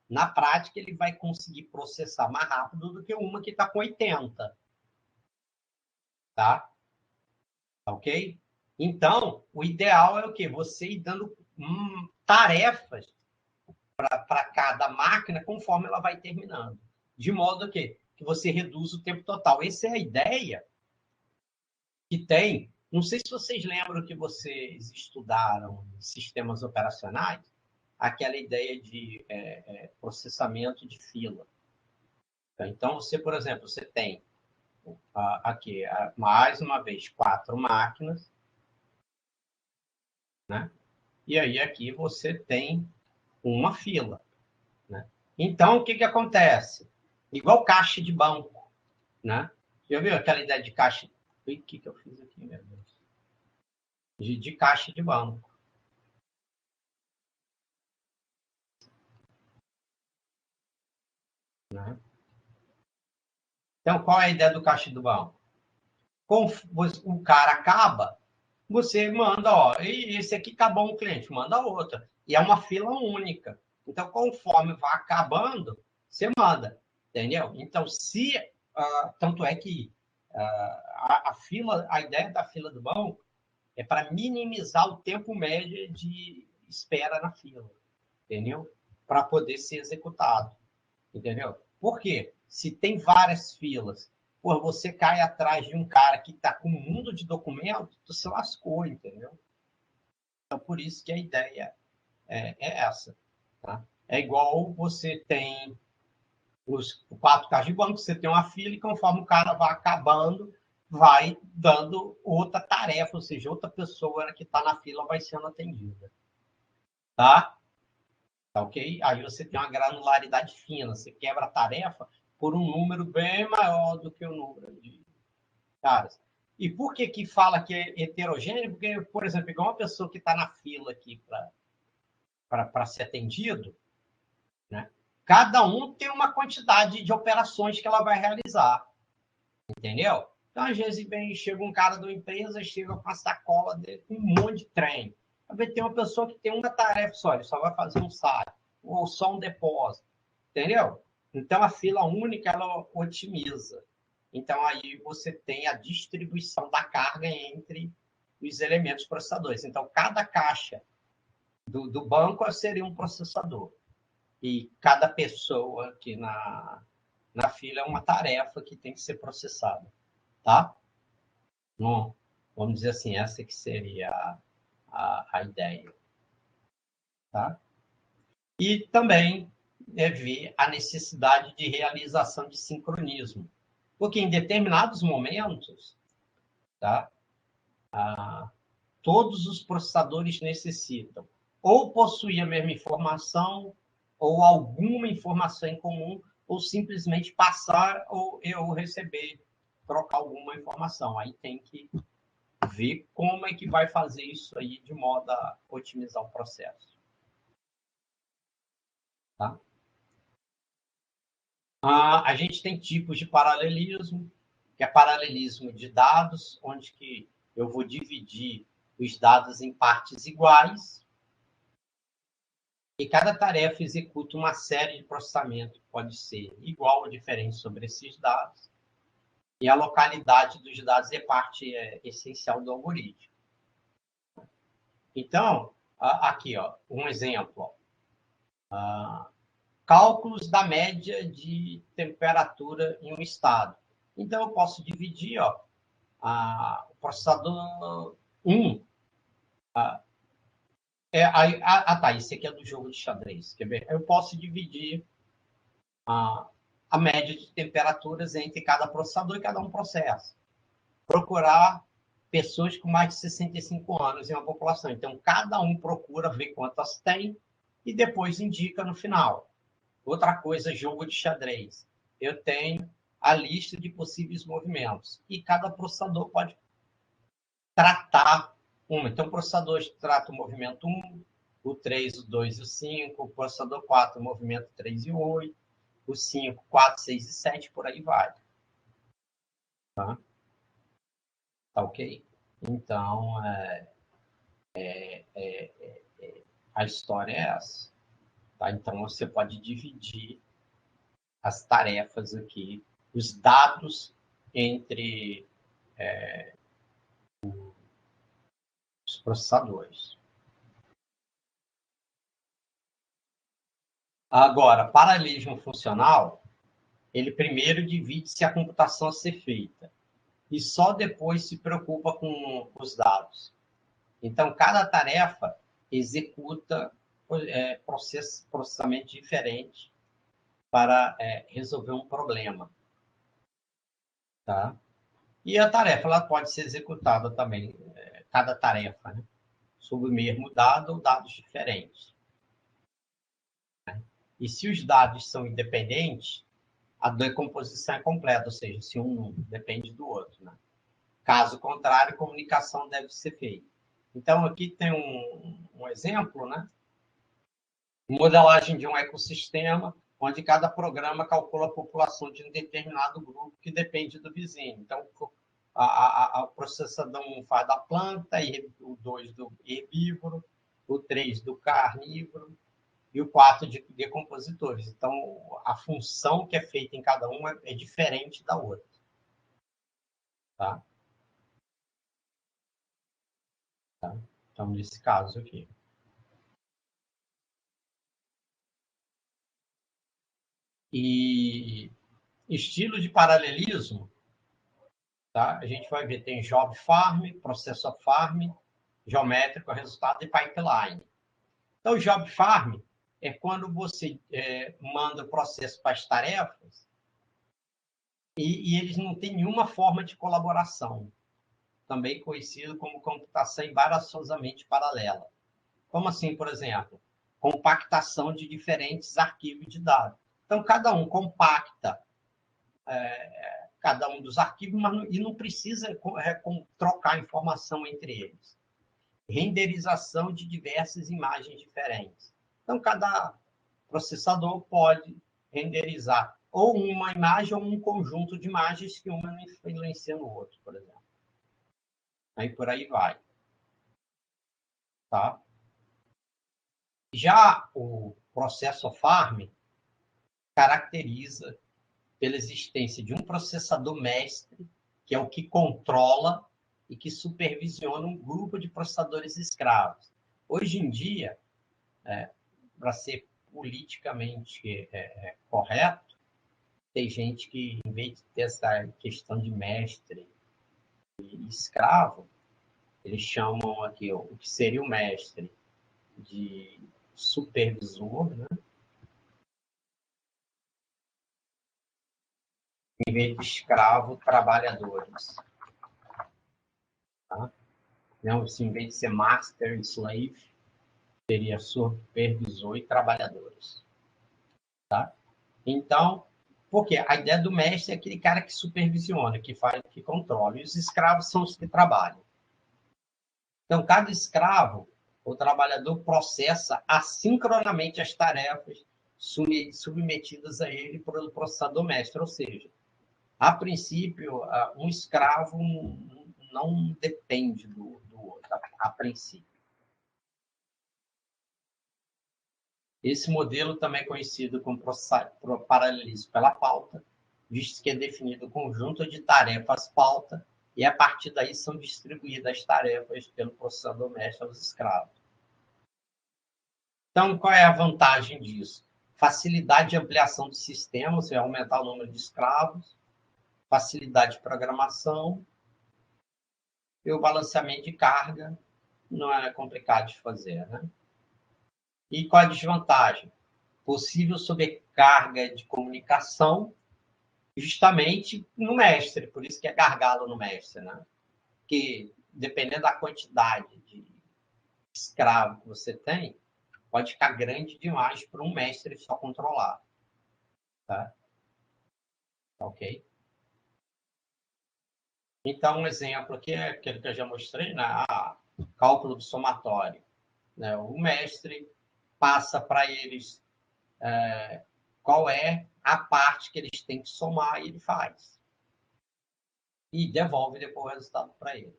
na prática ele vai conseguir processar mais rápido do que uma que está com 80%. Tá? Ok? Então, o ideal é o quê? Você ir dando tarefas para cada máquina conforme ela vai terminando. De modo que você reduz o tempo total. Essa é a ideia que tem. Não sei se vocês lembram que vocês estudaram em sistemas operacionais, aquela ideia de processamento de fila. Então, você, por exemplo, você tem aqui, mais uma vez, 4 máquinas, né? E aí aqui você tem uma fila, né? Então, o que acontece? Igual caixa de banco, né? Já viu aquela ideia de caixa? O que eu fiz aqui, meu Deus? De caixa de banco. Né? Então, qual é a ideia do caixa do banco? O cara acaba, você manda, ó, esse aqui acabou um cliente, manda outra. E é uma fila única. Então, conforme vai acabando, você manda, entendeu? Então, tanto é que a ideia da fila do banco é para minimizar o tempo médio de espera na fila, entendeu? Para poder ser executado, entendeu? Por quê? Se tem várias filas, pô, você cai atrás de um cara que está com um mundo de documentos, tu se lascou, entendeu? Então, por isso que a ideia é essa. Tá? É igual você tem os 4 caixas de banco, você tem uma fila e conforme o cara vai acabando, vai dando outra tarefa, ou seja, outra pessoa que está na fila vai sendo atendida. Tá? Tá ok? Aí você tem uma granularidade fina, você quebra a tarefa por um número bem maior do que o número de caras. E por que fala que é heterogêneo? Porque, por exemplo, igual uma pessoa que está na fila aqui para ser atendido, né? Cada um tem uma quantidade de operações que ela vai realizar, entendeu? Então, às vezes, chega um cara de uma empresa, chega com a sacola dele, com um monte de trem. Talvez tem uma pessoa que tem uma tarefa só, ele só vai fazer um saque, ou só um depósito, entendeu? Então, a fila única, ela otimiza, Então, aí você tem a distribuição da carga entre os elementos processadores. Então, cada caixa do banco seria um processador. E cada pessoa aqui na fila é uma tarefa que tem que ser processada. Tá? Não, vamos dizer assim, essa que seria a ideia. Tá? E também ver a necessidade de realização de sincronismo. Porque em determinados momentos, tá? Todos os processadores necessitam ou possuir a mesma informação, ou alguma informação em comum, ou simplesmente passar ou eu receber, trocar alguma informação. Aí tem que ver como é que vai fazer isso aí de modo a otimizar o processo. Tá? A gente tem tipos de paralelismo, que é paralelismo de dados, onde que eu vou dividir os dados em partes iguais, e cada tarefa executa uma série de processamento, pode ser igual ou diferente sobre esses dados, e a localidade dos dados é parte essencial do algoritmo. Então, aqui, ó, um exemplo. Cálculos da média de temperatura em um estado. Então, eu posso dividir, ó, o processador 1. Tá, esse aqui é do jogo de xadrez. Quer ver? Eu posso dividir a média de temperaturas entre cada processador e cada um processo. Procurar pessoas com mais de 65 anos em uma população. Então, cada um procura ver quantas tem e depois indica no final. Outra coisa, jogo de xadrez. Eu tenho a lista de possíveis movimentos e cada processador pode tratar uma. Então, o processador trata o movimento 1, o 3, o 2 e o 5, o processador 4, o movimento 3 e 8, o 5, 4, 6 e 7, por aí vai. Tá, tá ok? Então, a história é essa. Tá? Então, você pode dividir as tarefas aqui, os dados entre os processadores. Agora, paralelismo funcional, ele primeiro divide se a computação a ser feita e só depois se preocupa com os dados. Então, cada tarefa executa processamento diferente para resolver um problema. Tá? E a tarefa ela pode ser executada também, cada tarefa, né? Sobre o mesmo dado ou dados diferentes. E se os dados são independentes, a decomposição é completa, ou seja, se um depende do outro. Né? Caso contrário, comunicação deve ser feita. Então, aqui tem um exemplo, né? Modelagem de um ecossistema, onde cada programa calcula a população de um determinado grupo que depende do vizinho. Então, o processador 1 faz da planta, o 2 do herbívoro, o 3 do carnívoro, e o 4 de decompositores. Então, a função que é feita em cada um é diferente da outra. Tá? Tá? Então, nesse caso aqui. E estilo de paralelismo, tá? A gente vai ver, tem job farm, processor farm, geométrico, resultado e pipeline. Então, o job farm é quando você manda o processo para as tarefas e eles não têm nenhuma forma de colaboração, também conhecido como computação embaraçosamente paralela. Como assim, por exemplo? Compactação de diferentes arquivos de dados. Então, cada um compacta cada um dos arquivos, e não precisa trocar informação entre eles. Renderização de diversas imagens diferentes. Então, cada processador pode renderizar ou uma imagem ou um conjunto de imagens que uma influencia no outro, por exemplo. Aí por aí vai. Tá? Já o processo farm caracteriza pela existência de um processador mestre, que é o que controla e que supervisiona um grupo de processadores escravos. Hoje em dia, para ser politicamente correto, tem gente que, em vez de ter essa questão de mestre e escravo, eles chamam aqui o que seria o mestre de supervisor, né? Em vez de escravo, trabalhadores. Tá? Não, assim, em vez de ser master e slave, seria supervisor e trabalhadores. Tá? Então, porque a ideia do mestre é aquele cara que supervisiona, que faz, que controla, e os escravos são os que trabalham. Então, cada escravo, o trabalhador processa assincronamente as tarefas submetidas a ele pelo processador mestre, ou seja, a princípio, um escravo não depende do outro, a princípio. Esse modelo também é conhecido como paralelismo pela pauta, visto que é definido o conjunto de tarefas pauta e, a partir daí, são distribuídas as tarefas pelo processador mestre aos escravos. Então, qual é a vantagem disso? Facilidade de ampliação do sistema, ou seja, aumentar o número de escravos, facilidade de programação, e o balanceamento de carga não é complicado de fazer, né? E qual a desvantagem? Possível sobrecarga de comunicação, justamente no mestre, por isso que é gargalo no mestre, né? Porque, dependendo da quantidade de escravo que você tem, pode ficar grande demais para um mestre só controlar. Tá? Ok? Então, um exemplo aqui é aquele que eu já mostrei, né? Cálculo do somatório. Né? O mestre passa para eles qual é a parte que eles têm que somar e ele faz. E devolve depois o resultado para ele.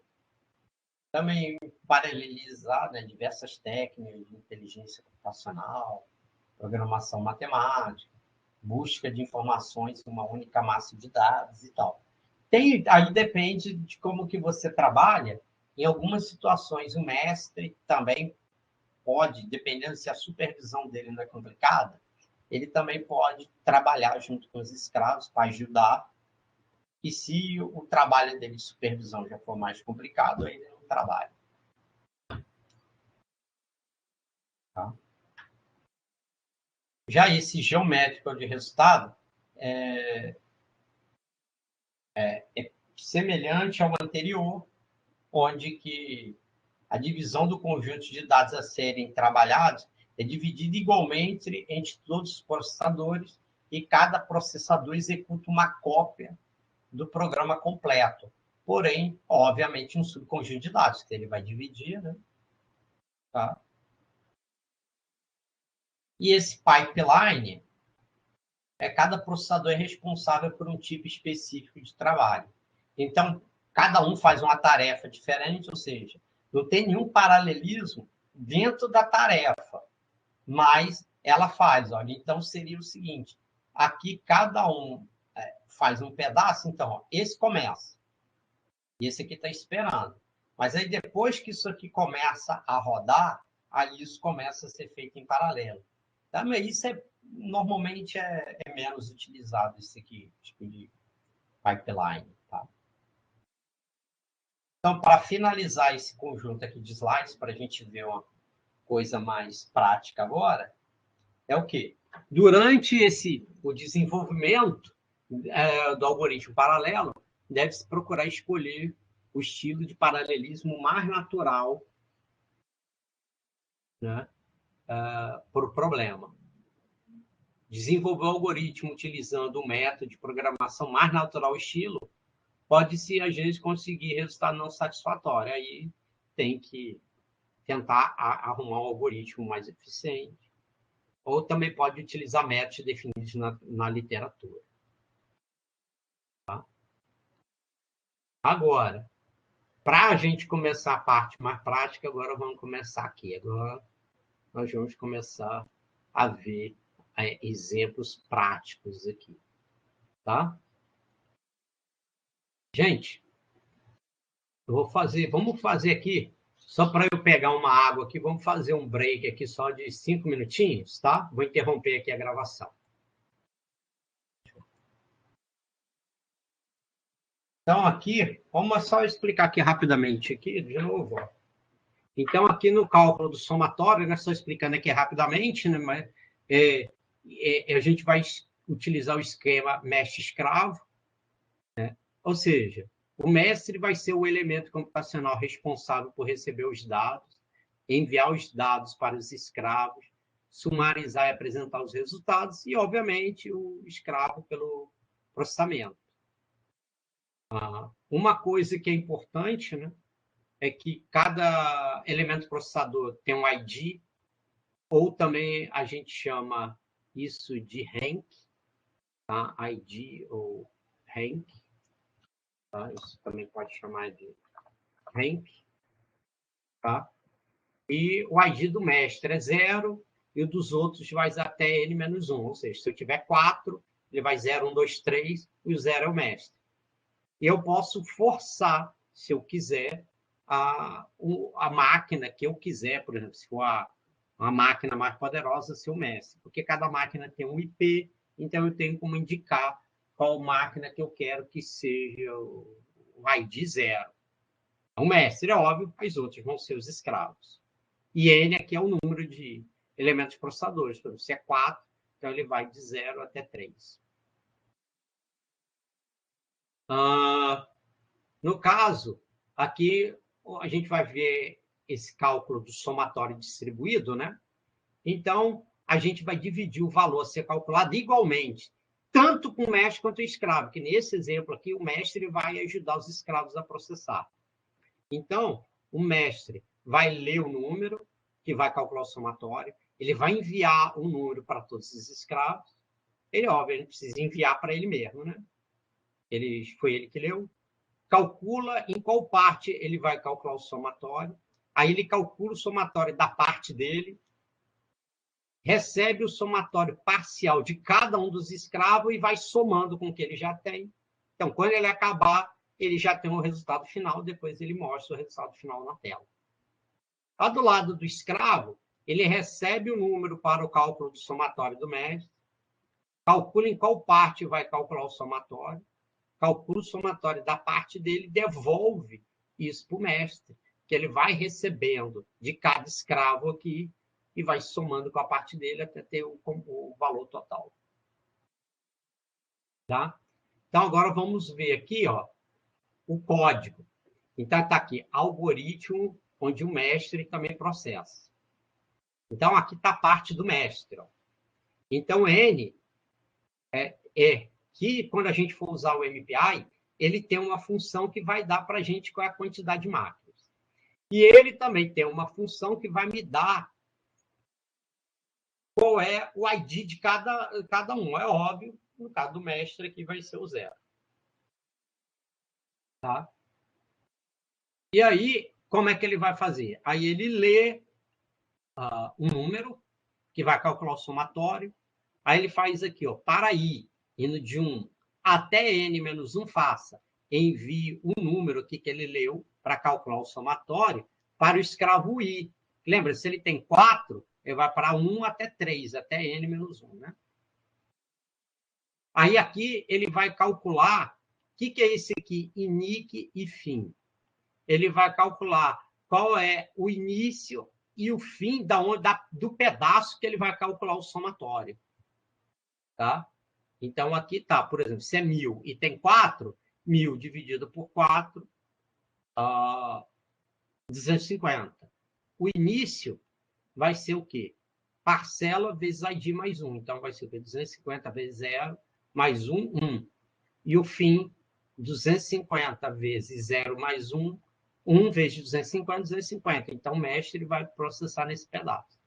Também paralelizar, né, diversas técnicas de inteligência computacional, programação matemática, busca de informações em uma única massa de dados e tal. Aí depende de como que você trabalha. Em algumas situações, o mestre também pode, dependendo se a supervisão dele não é complicada, ele também pode trabalhar junto com os escravos para ajudar. E se o trabalho dele de supervisão já for mais complicado, aí ele não trabalha. Tá? Já esse geométrico de resultado é semelhante ao anterior, onde que a divisão do conjunto de dados a serem trabalhados é dividida igualmente entre todos os processadores e cada processador executa uma cópia do programa completo. Porém, obviamente, um subconjunto de dados que ele vai dividir, né? Tá? E esse pipeline, cada processador é responsável por um tipo específico de trabalho. Então, cada um faz uma tarefa diferente, ou seja, não tem nenhum paralelismo dentro da tarefa, mas ela faz. Olha, então, seria o seguinte, aqui cada um faz um pedaço, então, ó, esse começa, e esse aqui está esperando. Mas aí, depois que isso aqui começa a rodar, aí isso começa a ser feito em paralelo. Também isso normalmente é menos utilizado, esse aqui, tipo de pipeline. Tá? Então, para finalizar esse conjunto aqui de slides, para a gente ver uma coisa mais prática agora, é o quê? Durante o desenvolvimento do algoritmo paralelo, deve-se procurar escolher o estilo de paralelismo mais natural, né, para o problema. Desenvolver o algoritmo utilizando o método de programação mais natural estilo pode-se, às vezes, conseguir resultado não satisfatório. Aí tem que tentar arrumar um algoritmo mais eficiente. Ou também pode utilizar métodos definidos na literatura. Tá? Agora, para a gente começar a parte mais prática, agora vamos começar aqui. Agora nós vamos começar a ver exemplos práticos aqui. tá? Gente, vamos fazer aqui, só para eu pegar uma água aqui, vamos fazer um break aqui só de 5 minutinhos, tá? Vou interromper aqui a gravação. Então, aqui, vamos só explicar aqui rapidamente, aqui, de novo, ó. Então, aqui no cálculo do somatório, né, só explicando aqui rapidamente, né, mas, a gente vai utilizar o esquema mestre-escravo, né? Ou seja, o mestre vai ser o elemento computacional responsável por receber os dados, enviar os dados para os escravos, sumarizar e apresentar os resultados, e, obviamente, o escravo pelo processamento. Uma coisa que é importante, né, é que cada elemento processador tem um ID, ou também a gente chama isso de rank, tá? ID ou rank, tá? Isso também pode chamar de rank, tá? E o ID do mestre é 0 e o dos outros vai até n-1, ou seja, se eu tiver 4, ele vai 0, 1, 2, 3, e o 0 é o mestre. E eu posso forçar, se eu quiser, a máquina que eu quiser, por exemplo, se for uma máquina mais poderosa, ser o mestre, porque cada máquina tem um IP, então eu tenho como indicar qual máquina que eu quero que seja o ID 0. O mestre é óbvio, os outros vão ser os escravos. E N aqui é o número de elementos processadores, por exemplo, se é 4, então ele vai de 0 até 3. No caso, aqui a gente vai ver esse cálculo do somatório distribuído, né? Então, a gente vai dividir o valor a ser calculado igualmente, tanto com o mestre quanto o escravo, que nesse exemplo aqui, o mestre vai ajudar os escravos a processar. Então, o mestre vai ler o número, que vai calcular o somatório, ele vai enviar o número para todos os escravos, ele, óbvio, ele precisa enviar para ele mesmo, né? Foi ele que leu, calcula em qual parte ele vai calcular o somatório, aí ele calcula o somatório da parte dele, recebe o somatório parcial de cada um dos escravos e vai somando com o que ele já tem. Então, quando ele acabar, ele já tem o resultado final, depois ele mostra o resultado final na tela. Lá do lado do escravo, ele recebe o número para o cálculo do somatório do mestre, calcula em qual parte vai calcular o somatório, calcula o somatório da parte dele, devolve isso para o mestre, que ele vai recebendo de cada escravo aqui e vai somando com a parte dele até ter o valor total. Tá? Então, agora vamos ver aqui, ó, o código. Então, está aqui, algoritmo, onde o mestre também processa. Então, aqui está a parte do mestre. Ó. Então, N que, quando a gente for usar o MPI, ele tem uma função que vai dar para a gente qual é a quantidade de máquinas. E ele também tem uma função que vai me dar qual é o ID de cada um. É óbvio, no caso do mestre aqui vai ser o 0. Tá? E aí, como é que ele vai fazer? Aí ele lê um número, que vai calcular o somatório. Aí ele faz aqui, ó, para i, indo de 1 até n-1, faça. Envie o número aqui que ele leu para calcular o somatório para o escravo i. Lembra, se ele tem 4, ele vai para 1 até 3, até n-1, né? Aí aqui ele vai calcular o que é esse aqui, inic e fim. Ele vai calcular qual é o início e o fim do pedaço que ele vai calcular o somatório. Tá? Então, aqui está, por exemplo, se é 1.000 e tem 4, 1.000 dividido por 4, 250. O início vai ser o quê? Parcela vezes ID mais 1. Então, vai ser o quê? 250 vezes 0, mais 1, 1. E o fim, 250 vezes 0 mais 1, 1 vezes 250, 250. Então, o mestre vai processar nesse pedaço.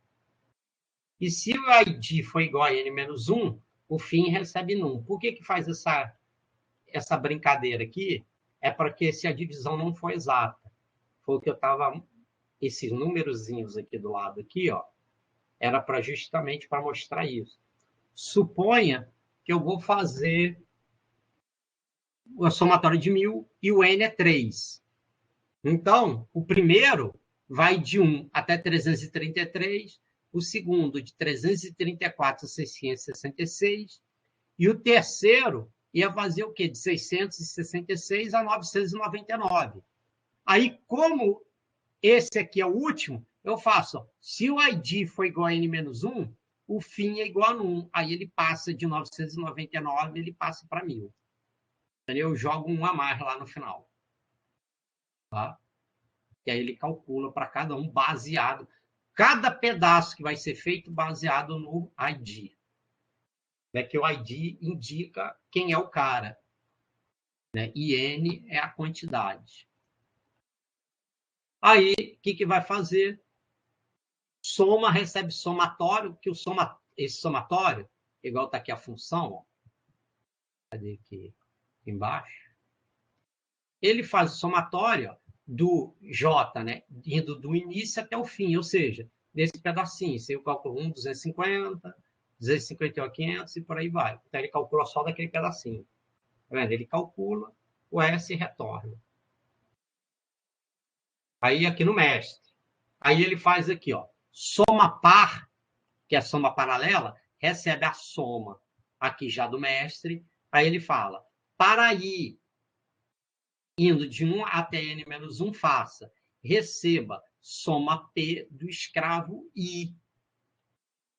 E se o ID for igual a n-1, o fim recebe num. Por que faz essa brincadeira aqui? É porque se a divisão não for exata. Foi o que eu estava... Esses númerozinhos aqui do lado, aqui, ó, era justamente para mostrar isso. Suponha que eu vou fazer o somatório de 1000 e o N é 3. Então, o primeiro vai de 1 até 333, o segundo de 334 a 666, e o terceiro ia fazer o quê? De 666 a 999. Aí, como esse aqui é o último, eu faço, ó, se o ID for igual a N-1, o fim é igual a 1. Aí ele passa de 999, ele passa para 1000. Entendeu? Eu jogo um a mais lá no final. Tá? E aí ele calcula para cada um baseado, cada pedaço que vai ser feito baseado no ID. Né? Que o ID indica quem é o cara. Né? E N é a quantidade. Aí, o que vai fazer? Soma, recebe somatório, que esse somatório, igual está aqui a função, ó, cadê aqui embaixo? Ele faz o somatório do J, né, indo do início até o fim, ou seja, desse pedacinho. Se eu calculo 1, 250, 251, 500 e por aí vai. Então, ele calcula só daquele pedacinho. Tá vendo? Ele calcula, o S retorna. Aí, aqui no mestre. Aí, ele faz aqui, ó, soma par, que é a soma paralela, recebe a soma aqui já do mestre. Aí, ele fala, para ir indo de 1 até n-1, faça, receba soma P do escravo I.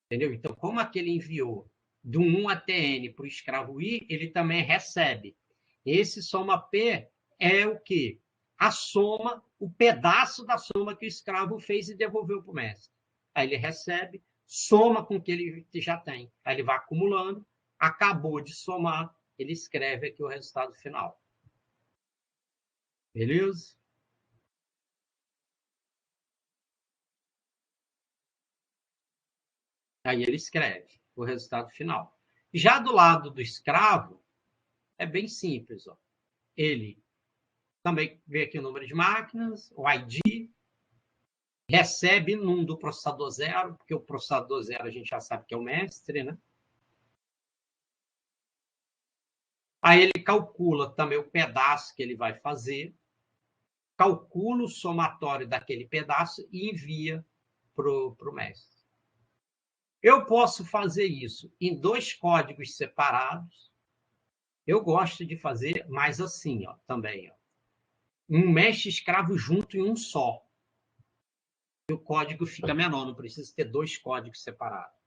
Entendeu? Então, como aquele enviou do 1 até N para o escravo I, ele também recebe. Esse soma P é o quê? A soma, o pedaço da soma que o escravo fez e devolveu para o mestre. Aí ele recebe, soma com o que ele já tem. Aí ele vai acumulando, acabou de somar, ele escreve aqui o resultado final. Beleza? Aí ele escreve o resultado final. Já do lado do escravo, é bem simples. Ó. Ele também vê aqui o número de máquinas, o ID, recebe num do processador 0, porque o processador 0 a gente já sabe que é o mestre, né? Aí ele calcula também o pedaço que ele vai fazer, calcula o somatório daquele pedaço e envia para o mestre. Eu posso fazer isso em 2 códigos separados. Eu gosto de fazer mais assim, ó, também. Ó. Um mestre escravo junto em um só. E o código fica menor, não precisa ter 2 códigos separados.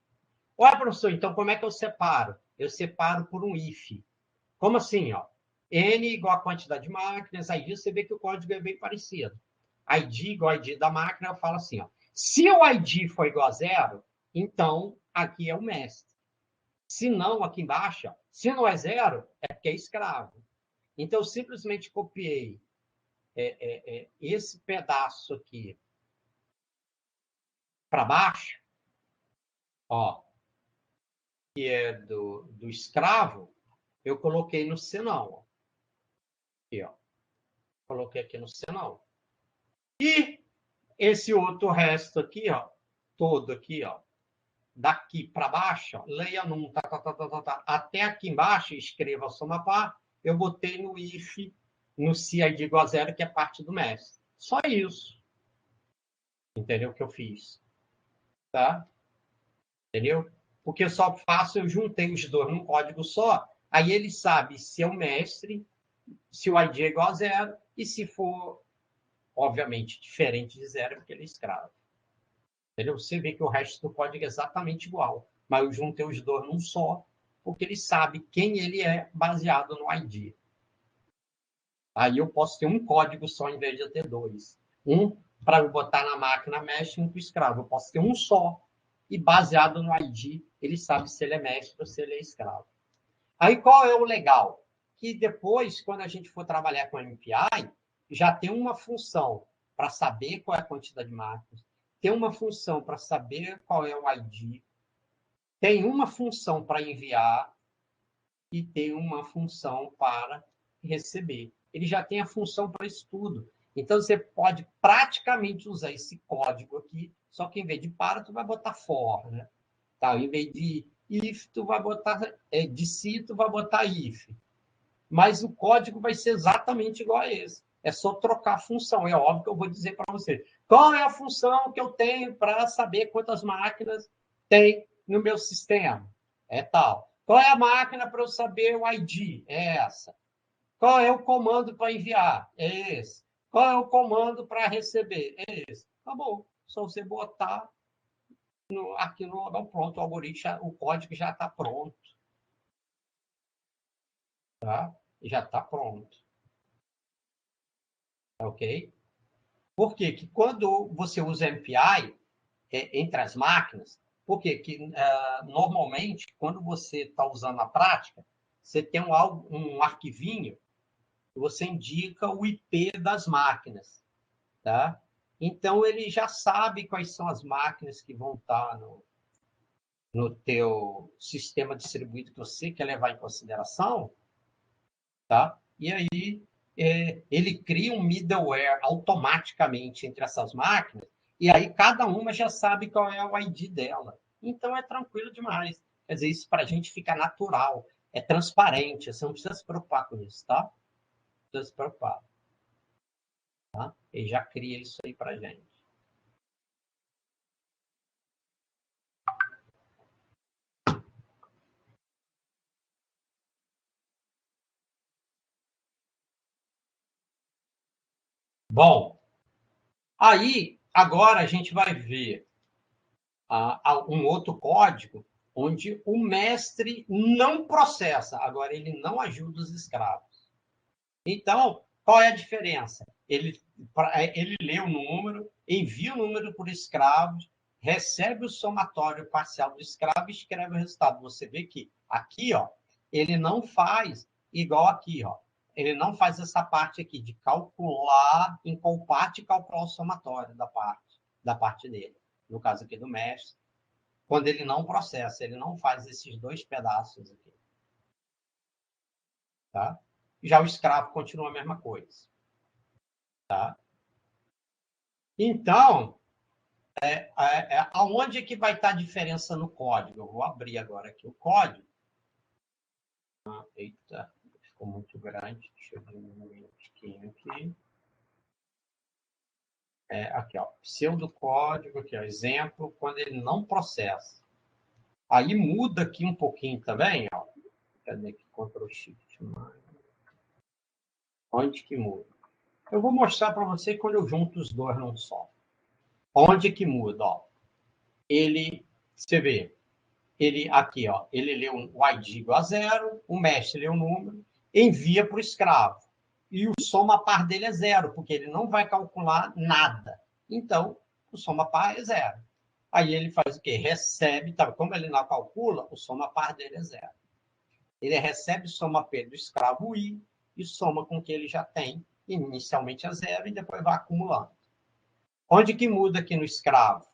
Olha, professor, então como é que eu separo? Eu separo por um if. Como assim? Ó? N igual a quantidade de máquinas, aí você vê que o código é bem parecido. ID igual a ID da máquina, eu falo assim, ó, se o ID for igual a 0, então aqui é o mestre. Se não, aqui embaixo, ó, se não é 0, é porque é escravo. Então, eu simplesmente copiei esse pedaço aqui para baixo, ó, que é do escravo, eu coloquei no senão. Ó. Aqui, ó. Coloquei aqui no senão. E esse outro resto aqui, ó, todo aqui, ó, daqui para baixo, ó, leia num, até aqui embaixo, escreva a soma par, eu botei no if, no CID igual a 0, que é parte do mestre. Só isso. Entendeu o que eu fiz? Tá? Entendeu? Porque eu só faço, eu juntei os dois num código só, aí ele sabe se é o mestre, se o ID é igual a 0, e se for, obviamente, diferente de 0, porque ele é escravo. Entendeu? Você vê que o resto do código é exatamente igual, mas eu juntei os dois num só, porque ele sabe quem ele é baseado no ID. Aí eu posso ter um código só em vez de ter 2. Um para eu botar na máquina mestre, um para o escravo. Eu posso ter um só, e baseado no ID, ele sabe se ele é mestre ou se ele é escravo. Aí qual é o legal? Que depois, quando a gente for trabalhar com MPI, já tem uma função para saber qual é a quantidade de máquinas, tem uma função para saber qual é o ID, tem uma função para enviar e tem uma função para receber. Ele já tem a função para isso tudo. Então, você pode praticamente usar esse código aqui, só que em vez de para, tu vai botar for, né? Tá? Em vez de if, tu vai botar de si, tu vai botar if. mas o código vai ser exatamente igual a esse. É só trocar a função. É óbvio que eu vou dizer para você qual é a função que eu tenho para saber quantas máquinas tem no meu sistema. É tal. Qual é a máquina para eu saber o ID? É essa. Qual é o comando para enviar? É esse. Qual é o comando para receber? É esse. Acabou. Só você botar aqui no local pronto. O algoritmo, o código já está pronto. Tá? Já está pronto. Ok? Por quê? Que quando você usa MPI entre as máquinas, por quê? Que normalmente, quando você está usando na prática, você tem um arquivinho que você indica o IP das máquinas. Tá? Então, ele já sabe quais são as máquinas que vão estar no teu sistema distribuído que você quer levar em consideração, tá? E aí ele cria um middleware automaticamente entre essas máquinas, e aí cada uma já sabe qual é o ID dela. Então, é tranquilo demais. Quer dizer, isso para a gente fica natural, é transparente, você não precisa se preocupar com isso, tá? Não precisa se preocupar. Tá? Ele já cria isso aí para a gente. Bom, aí, agora a gente vai ver um outro código onde o mestre não processa, agora ele não ajuda os escravos. Então, qual é a diferença? Ele lê o número, envia o número por escravos, recebe o somatório parcial do escravo e escreve o resultado. Você vê que aqui, ó, ele não faz igual aqui, ó. Ele não faz essa parte aqui de calcular em qual parte calcular o somatório da parte dele. No caso aqui do mestre, quando ele não processa, ele não faz esses dois pedaços aqui. Tá? Já o escravo continua a mesma coisa. Tá? Então, aonde é que vai estar a diferença no código? Eu vou abrir agora aqui o código. Eita, ficou muito grande. Deixa eu diminuir um pouquinho aqui. Aqui, ó, pseudocódigo, aqui, ó, exemplo, quando ele não processa. Aí muda aqui um pouquinho também, ó. Cadê aqui? Ctrl Shift. Onde que muda? Eu vou mostrar para você quando eu junto os dois num só. Onde que muda? Ó, você vê, ele aqui, ó, ele lê o ID igual a 0, o mestre lê o número, envia para o escravo. E o soma par dele é 0, porque ele não vai calcular nada. Então, o soma par é 0. Aí ele faz o quê? Recebe, tá? Como ele não calcula, o soma par dele é 0. Ele recebe o soma P do escravo I e soma com o que ele já tem, inicialmente a 0, e depois vai acumulando. Onde que muda aqui no escravo?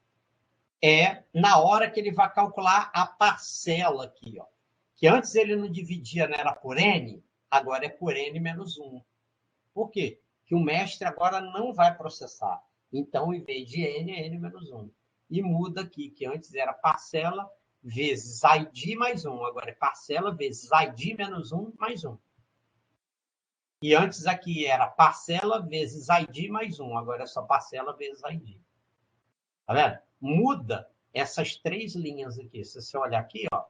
Na hora que ele vai calcular a parcela aqui, ó. Que antes ele não dividia, não era por N, agora é por N menos 1. Por quê? Que o mestre agora não vai processar. Então, em vez de N, é N menos 1. E muda aqui, que antes era parcela vezes ID mais 1. Agora é parcela vezes ID menos 1 mais 1. E antes aqui era parcela vezes ID mais 1. Agora é só parcela vezes ID. Tá vendo? Muda essas três linhas aqui. Se você olhar aqui, ó.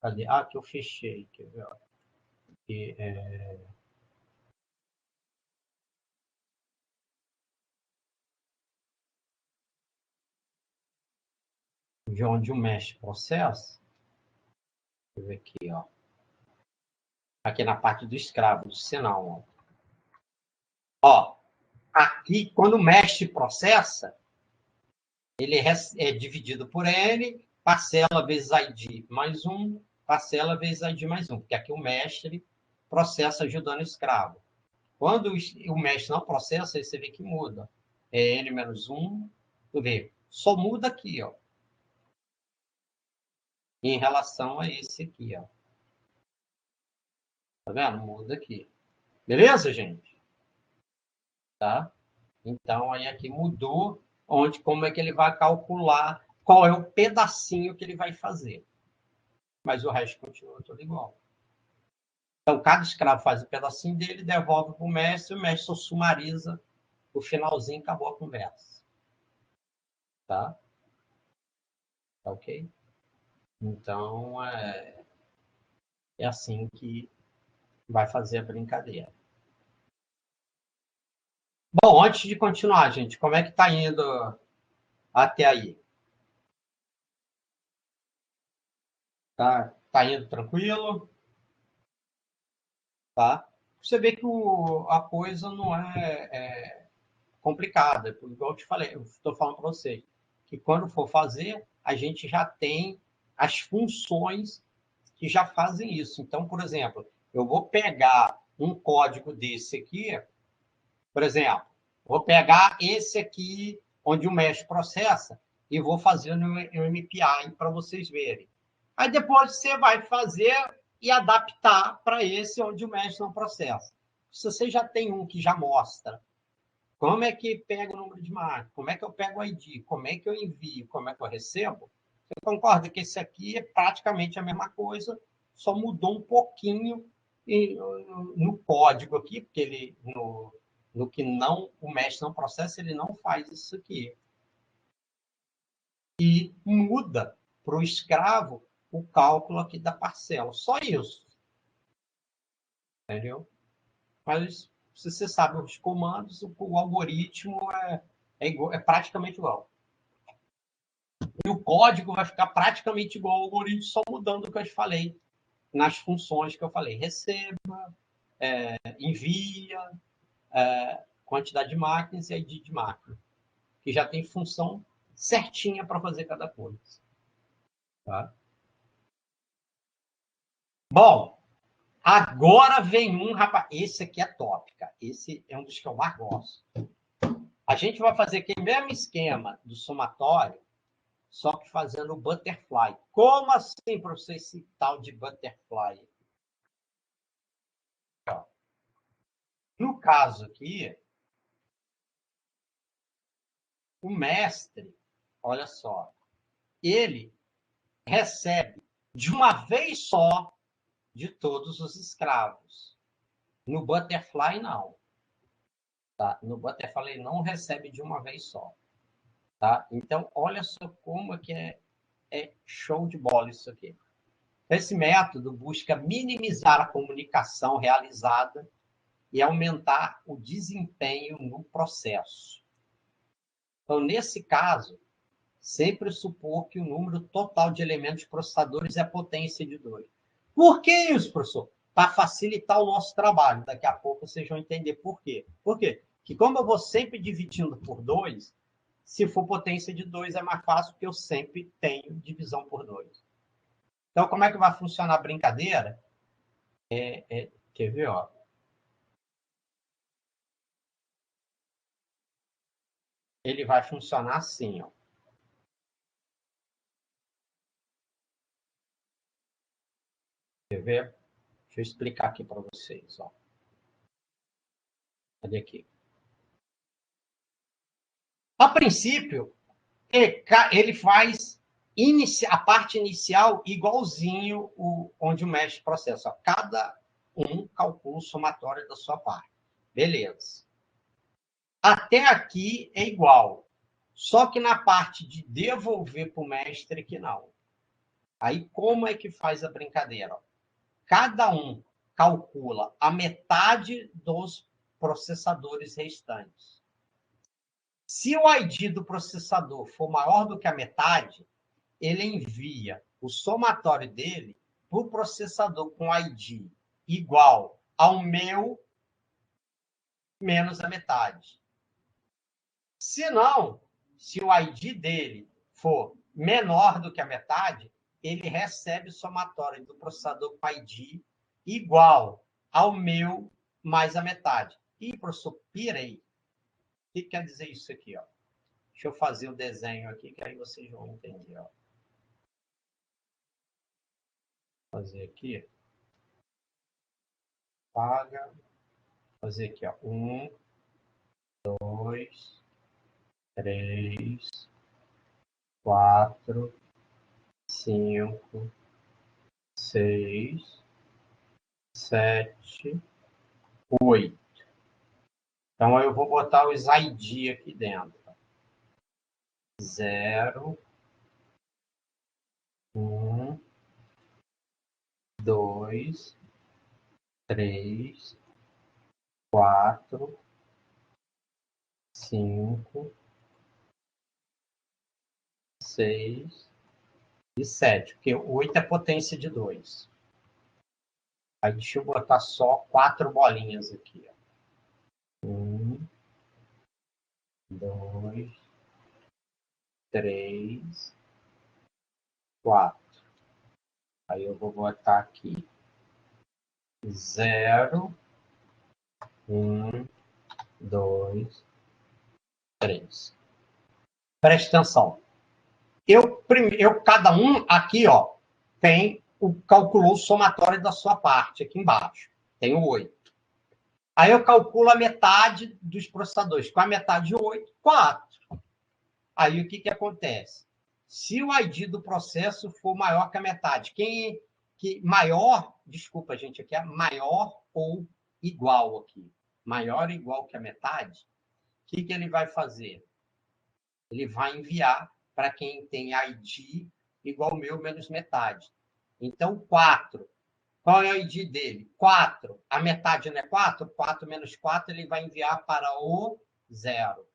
Cadê? Aqui eu fechei. Quer ver? Aqui, de onde o mesh processo. Deixa eu ver aqui, ó. Aqui na parte do escravo, do sinal. Ó, aqui, quando o mesh processa, ele é dividido por N, parcela vezes ID mais 1, parcela vezes ID mais 1, porque aqui o mestre processa ajudando o escravo. Quando o mestre não processa, aí você vê que muda. É N menos 1, tu vê, só muda aqui, ó, em relação a esse aqui, ó. Tá vendo? Muda aqui. Beleza, gente? Tá? Então, aí aqui mudou como é que ele vai calcular qual é o pedacinho que ele vai fazer. Mas o resto continua tudo igual. Então, cada escravo faz o pedacinho dele, devolve para o mestre só sumariza o finalzinho e acabou a conversa. Tá? Tá ok? Então, é assim que vai fazer a brincadeira. Bom, antes de continuar, gente, como é que está indo até aí? Tá indo tranquilo? Tá? Você vê que a coisa não é complicada, igual eu te falei, eu estou falando para vocês, que quando for fazer, a gente já tem as funções que já fazem isso. Então, por exemplo, eu vou pegar um código desse aqui, por exemplo, vou pegar esse aqui, onde o mesh processa, e vou fazer no MPI para vocês verem. Aí depois você vai fazer e adaptar para esse onde o mesh não processa. Se você já tem um que já mostra como é que pega o número de marca, como é que eu pego o ID, como é que eu envio, como é que eu recebo, você concorda que esse aqui é praticamente a mesma coisa, só mudou um pouquinho no código aqui, porque ele no que não o mestre não processa, ele não faz isso aqui. E muda para o escravo o cálculo aqui da parcela. Só isso. Entendeu? Mas se você sabe os comandos, o algoritmo é praticamente igual. E o código vai ficar praticamente igual ao algoritmo, só mudando o que eu te falei nas funções que eu falei. Receba, envia, quantidade de máquinas e ID de máquina, que já tem função certinha para fazer cada coisa. Tá? Bom, agora vem um, rapaz. Esse aqui é top, cara. Esse é um dos que eu mais gosto. A gente vai fazer aquele mesmo esquema do somatório, só que fazendo o butterfly. Como assim, professor, esse tal de butterfly? No caso aqui, o mestre, olha só, ele recebe de uma vez só de todos os escravos. No butterfly, não. Tá? No butterfly, ele não recebe de uma vez só. Tá? Então, olha só como que é show de bola isso aqui. Esse método busca minimizar a comunicação realizada e aumentar o desempenho no processo. Então, nesse caso, sempre supor que o número total de elementos processadores é potência de 2. Por que isso, professor? Para facilitar o nosso trabalho. Daqui a pouco vocês vão entender por quê. Por quê? Porque como eu vou sempre dividindo por 2, se for potência de 2 é mais fácil, porque eu sempre tenho divisão por 2. Então, como é que vai funcionar a brincadeira? Quer ver? Ó? Ele vai funcionar assim. Ó. Quer ver? Deixa eu explicar aqui para vocês. Ó. Cadê aqui? A princípio, ele faz a parte inicial igualzinho onde o mestre processa. Ó. Cada um calcula o somatório da sua parte. Beleza. Até aqui é igual. Só que na parte de devolver para o mestre que não. Aí como é que faz a brincadeira? Ó? Cada um calcula a metade dos processadores restantes. Se o ID do processador for maior do que a metade, ele envia o somatório dele para o processador com ID igual ao meu menos a metade. Se não, se o ID dele for menor do que a metade, ele recebe o somatório do processador com ID igual ao meu mais a metade. E, professor, pirei. O que quer dizer isso aqui? Ó? Deixa eu fazer o desenho aqui, que aí vocês vão entender. Ó. Vou fazer aqui. Paga. Vou fazer aqui, ó. 1, 2, 3, 4, 5, 6, 7, 8. Então, eu vou botar os ID aqui dentro. 0, 1, 2, 3, 4, 5, 6 e 7. Porque 8 é potência de 2. Aí deixa eu botar só 4 bolinhas aqui. 1, 2, 3, 4. Aí eu vou botar aqui 0, 1, 2, 3. Presta atenção. Cada um aqui, ó, calculou o somatório da sua parte, aqui embaixo. Tem 8. Aí eu calculo a metade dos processadores. Com a metade de 8, 4. Aí o que acontece? Se o ID do processo for maior que a metade, desculpa, gente, aqui é maior ou igual aqui. Maior ou igual que a metade, o que ele vai fazer? Ele vai enviar para quem tem ID igual ao meu menos metade. Então, 4. Qual é o ID dele? 4. A metade não é 4? 4 menos 4, ele vai enviar para o 0.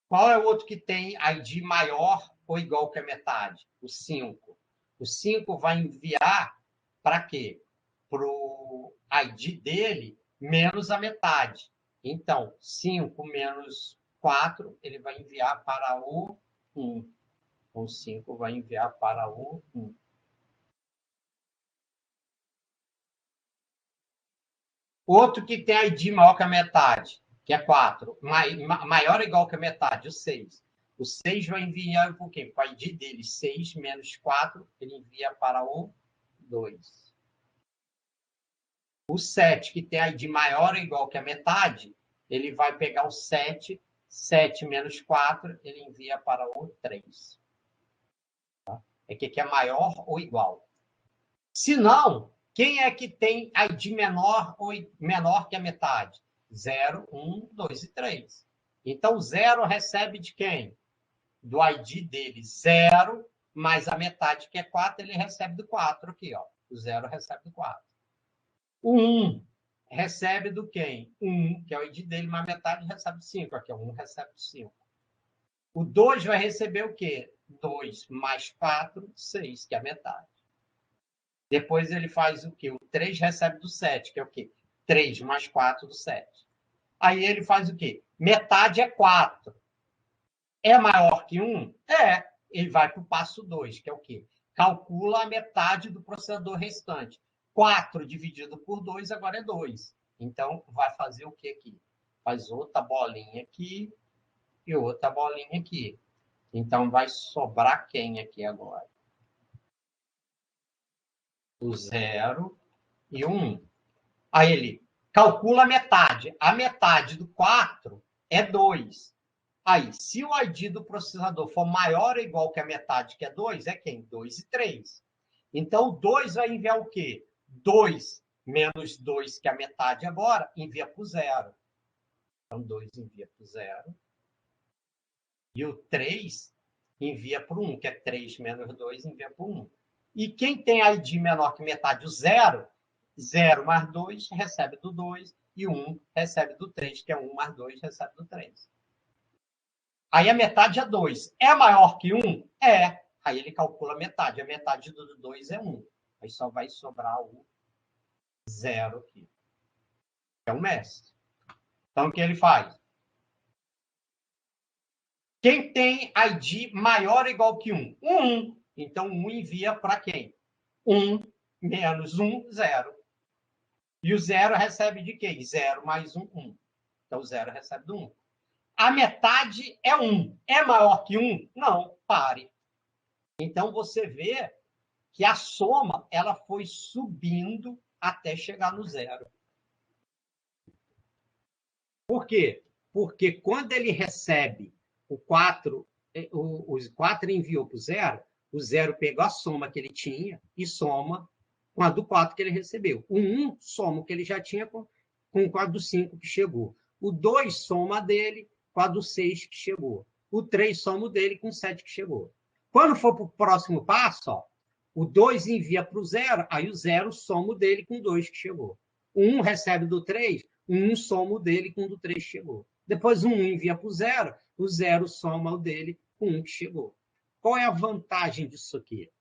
Qual é o outro que tem ID maior ou igual que a metade? O 5. O 5 vai enviar para quê? Para o ID dele menos a metade. Então, 5 menos 4, ele vai enviar para o 1. O 5 vai enviar para o 1. Outro que tem ID maior que a metade, que é 4. Maior ou igual que a metade, o 6. O 6 vai enviar por quê? Para o ID dele, 6 menos 4, ele envia para o 2. O 7, que tem ID maior ou igual que a metade, ele vai pegar o 7, 7 menos 4, ele envia para o 3. Tá? É que é maior ou igual. Se não, quem é que tem ID menor ou menor que a metade? 0, 1, 2 e 3. Então, 0 recebe de quem? Do ID dele, 0, mais a metade, que é 4, ele recebe do 4 aqui, ó. O 0 recebe do 4. O 1 recebe do quem? 1, que é o ID dele, mais a metade recebe do 5. Aqui, ó, 1 recebe do 5. O 2 vai receber o quê? 2 mais 4, 6, que é a metade. Depois ele faz o quê? O 3 recebe do 7, que é o quê? 3 mais 4 do 7. Aí ele faz o quê? Metade é 4. É maior que 1? É. Ele vai para o passo 2, que é o quê? Calcula a metade do processador restante. 4 dividido por 2 agora é 2. Então, vai fazer o quê aqui? Faz outra bolinha aqui e outra bolinha aqui. Então, vai sobrar quem aqui agora? O 0 e o 1. Aí ele calcula a metade. A metade do 4 é 2. Aí, se o ID do processador for maior ou igual que a metade, que é 2, é quem? 2 e 3. Então, o 2 vai enviar o quê? 2 menos 2, que é a metade agora, envia para o 0. Então, 2 envia para o 0. E o 3 envia para o 1, que é 3 menos 2, envia para o 1. E quem tem ID menor que metade, o 0, 0 mais 2 recebe do 2, e 1 recebe do 3, que é 1 mais 2 recebe do 3. Aí a metade é 2. É maior que 1? É. Aí ele calcula a metade. A metade do 2 é 1. Aí só vai sobrar o 0 aqui. É o mestre. Então, o que ele faz? Quem tem ID maior ou igual que 1? 1. Então, 1 envia para quem? 1 menos 1, 0. E o 0 recebe de quem? 0 mais 1, 1. Então, o 0 recebe do 1. A metade é 1. É maior que 1? Não, pare. Então, você vê que a soma ela foi subindo até chegar no 0. Por quê? Porque quando ele recebe o 4, os 4 enviou para o 0 pegou a soma que ele tinha e soma com a do 4 que ele recebeu. O 1 soma o que ele já tinha com a do 5 que chegou. O 2 soma a dele com a do 6 que chegou. O 3 soma o dele com o 7 que chegou. Quando for para o próximo passo, ó, o 2 envia para o 0, aí o 0 soma o dele com o 2 que chegou. O 1 recebe do 3, o 1 soma o dele com o do 3 que chegou. Depois o 1 envia para o 0 soma o dele com o 1 que chegou. Qual é a vantagem disso aqui?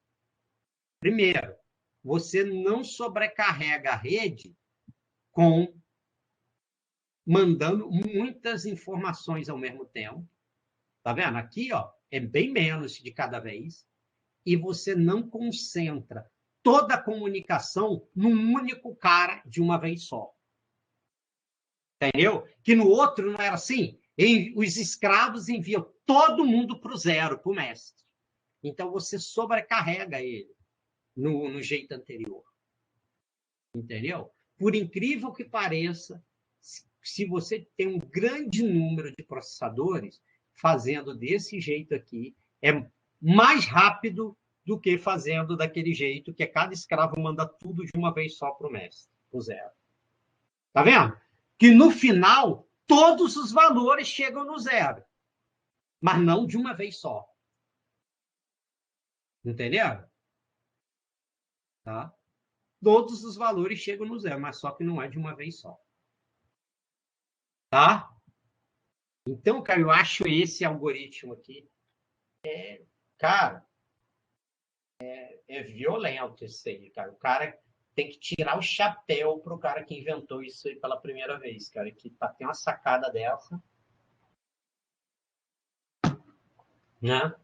Primeiro, você não sobrecarrega a rede com mandando muitas informações ao mesmo tempo. Tá vendo? Aqui, ó, é bem menos de cada vez. E você não concentra toda a comunicação num único cara de uma vez só. Entendeu? Que no outro não era assim. Os escravos enviam todo mundo para o 0, para o mestre. Então, você sobrecarrega ele no jeito anterior. Entendeu? Por incrível que pareça, se você tem um grande número de processadores, fazendo desse jeito aqui, é mais rápido do que fazendo daquele jeito, que cada escravo manda tudo de uma vez só para o mestre, o 0. Tá vendo? Que no final, todos os valores chegam no 0, mas não de uma vez só. Entendeu? Tá? Todos os valores chegam no 0, mas só que não é de uma vez só. Tá? Então, cara, eu acho esse algoritmo aqui, cara, é violento isso aí, cara. O cara tem que tirar o chapéu pro cara que inventou isso aí pela primeira vez, cara, que tem uma sacada dessa, né?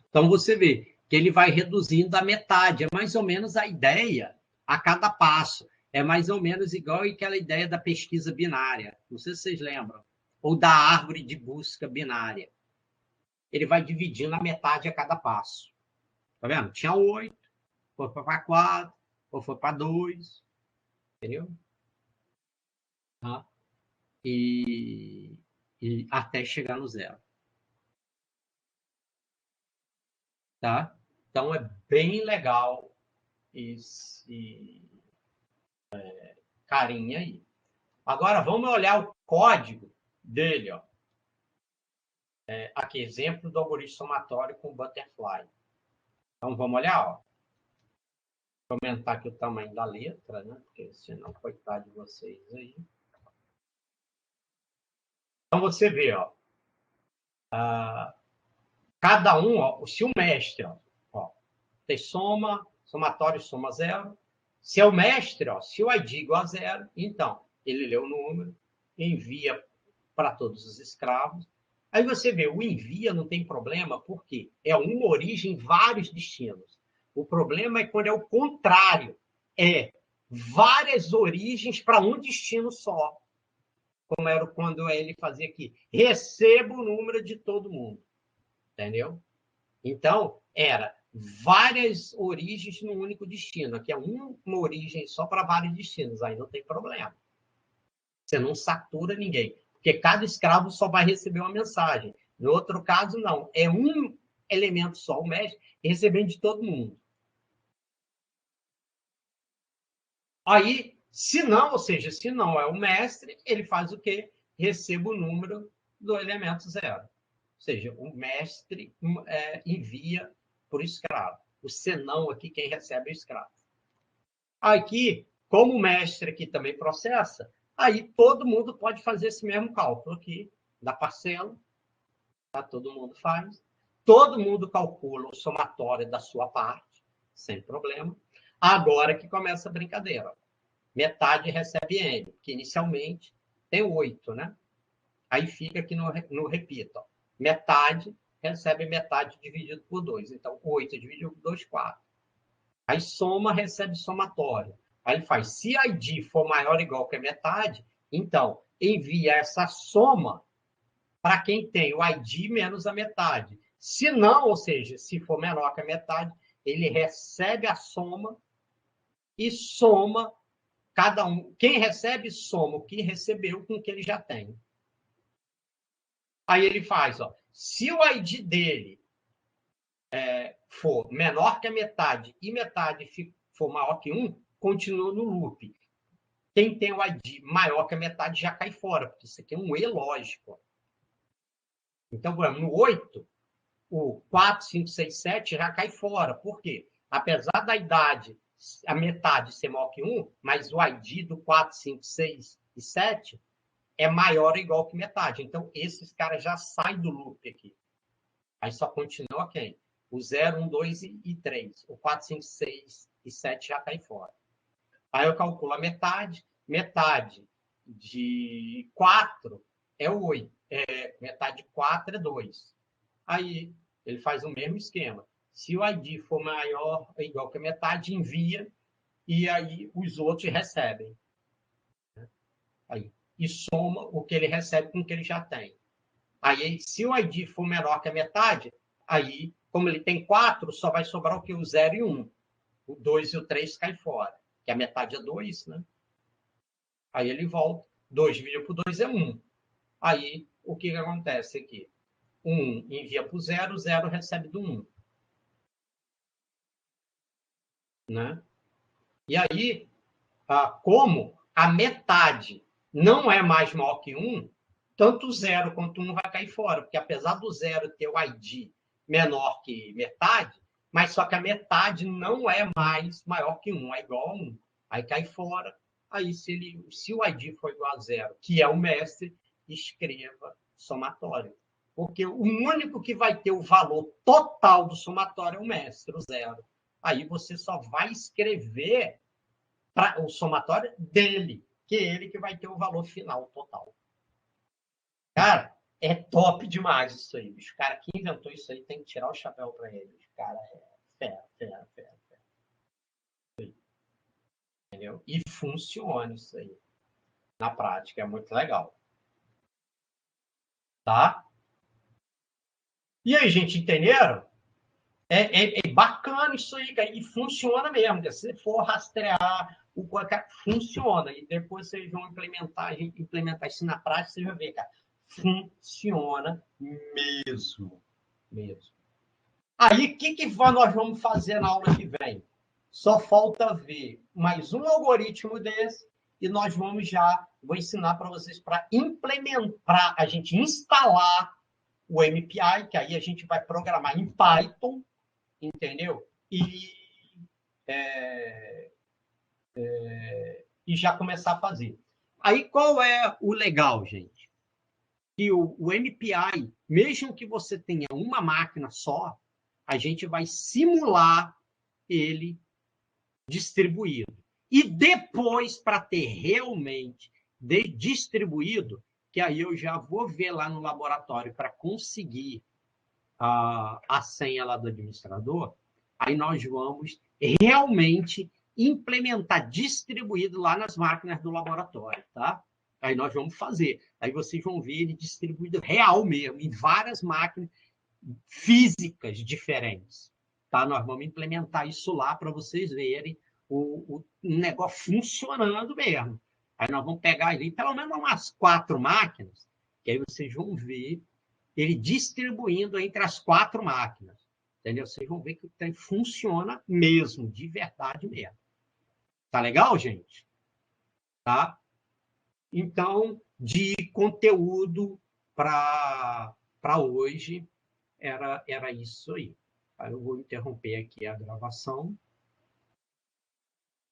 Então, você vê que ele vai reduzindo a metade, é mais ou menos a ideia a cada passo. É mais ou menos igual aquela ideia da pesquisa binária, não sei se vocês lembram, ou da árvore de busca binária. Ele vai dividindo a metade a cada passo. Tá vendo? Tinha 8, foi para 4, ou foi para 2, entendeu? Tá? E até chegar no 0. Tá? Então, é bem legal esse carinha aí. Agora, vamos olhar o código dele. Ó. Aqui, exemplo do algoritmo somatório com Butterfly. Então, vamos olhar. Ó. Vou aumentar aqui o tamanho da letra, né? Porque senão, coitado de vocês aí. Então, você vê, ó. Cada um, ó, se o mestre, ó, tem soma, somatório soma 0. Se é o mestre, ó, se o ID igual a 0, então, ele lê o número, envia para todos os escravos. Aí você vê, o envia não tem problema, porque é uma origem, vários destinos. O problema é quando é o contrário. É várias origens para um destino só. Como era quando ele fazia aqui. Receba o número de todo mundo. Entendeu? Então, era várias origens num único destino. Aqui é uma origem só para vários destinos. Aí não tem problema. Você não satura ninguém. Porque cada escravo só vai receber uma mensagem. No outro caso, não. É um elemento só, o mestre, recebendo de todo mundo. Aí, se não, ou seja, se não é o mestre, ele faz o quê? Receba o número do elemento 0. Ou seja, o mestre envia por escravo. O senão aqui, quem recebe é o escravo. Aqui, como o mestre aqui também processa, aí todo mundo pode fazer esse mesmo cálculo aqui, da parcela, tá? Todo mundo faz. Todo mundo calcula o somatório da sua parte, sem problema. Agora que começa a brincadeira. Metade recebe N, que inicialmente tem 8, né? Aí fica aqui no repito. Ó. Metade recebe metade dividido por 2. Então, 8 dividido por 2, 4. Aí soma, recebe somatório. Aí ele faz, se a ID for maior ou igual que a metade, então envia essa soma para quem tem o ID menos a metade. Se não, ou seja, se for menor que a metade, ele recebe a soma e soma cada um. Quem recebe, soma o que recebeu com o que ele já tem. Aí ele faz, ó, se o ID dele for menor que a metade e metade for maior que 1, continua no loop. Quem tem o ID maior que a metade já cai fora, porque isso aqui é um E lógico. Então, no 8, o 4, 5, 6, 7 já cai fora. Por quê? Apesar da idade, a metade ser maior que 1, mas o ID do 4, 5, 6 e 7 é maior ou igual que metade. Então, esses caras já saem do loop aqui. Aí só continua quem? O 0, 1, 2 e 3. O 4, 5, 6 e 7 já cai fora. Aí eu calculo a metade. Metade de 4 é 8. Metade de 4 é 2. Aí ele faz o mesmo esquema. Se o ID for maior ou igual que a metade, envia e aí os outros recebem. Aí, e soma o que ele recebe com o que ele já tem. Aí, se o ID for menor que a metade, aí, como ele tem 4, só vai sobrar o que? O 0 e 1. O 2 e o 3 caem fora, que a metade é 2, né? Aí ele volta. 2 dividido por 2 é 1. Aí, o que acontece aqui? 1 envia para o 0, o 0 recebe do 1. Né? E aí, como a metade não é mais maior que 1, tanto o 0 quanto 1 vai cair fora, porque apesar do 0 ter o ID menor que metade, mas só que a metade não é mais maior que 1, é igual a 1. Aí cai fora. Aí, se o ID for igual a 0, que é o mestre, escreva somatório. Porque o único que vai ter o valor total do somatório é o mestre, o 0. Aí você só vai escrever o somatório dele, que é ele que vai ter o valor final total. Cara, é top demais isso aí, bicho. O cara que inventou isso aí tem que tirar o chapéu para ele. O cara é fera. Entendeu? E funciona isso aí. Na prática, é muito legal. Tá? E aí, gente, entenderam? É bacana isso aí, cara. E funciona mesmo. Se você for rastrear, funciona. E depois vocês vão implementar isso na prática, vocês vão ver, cara. Funciona mesmo. Aí, o que nós vamos fazer na aula que vem? Só falta ver mais um algoritmo desse e nós vou ensinar para vocês para implementar, a gente instalar o MPI, que aí a gente vai programar em Python, entendeu? E já começar a fazer. Aí, qual é o legal, gente? Que o MPI, mesmo que você tenha uma máquina só, a gente vai simular ele distribuído. E depois, para ter realmente distribuído, que aí eu já vou ver lá no laboratório para conseguir a senha lá do administrador, aí nós vamos realmente implementar distribuído lá nas máquinas do laboratório, tá? Aí nós vamos fazer. Aí vocês vão ver ele distribuído real mesmo, em várias máquinas físicas diferentes. Tá? Nós vamos implementar isso lá para vocês verem o negócio funcionando mesmo. Aí nós vamos pegar ali pelo menos umas 4 máquinas, que aí vocês vão ver ele distribuindo entre as 4 máquinas. Entendeu? Vocês vão ver que o trem funciona mesmo, de verdade mesmo. Tá legal, gente? Tá? Então, de conteúdo para hoje, era isso aí. Aí eu vou interromper aqui a gravação.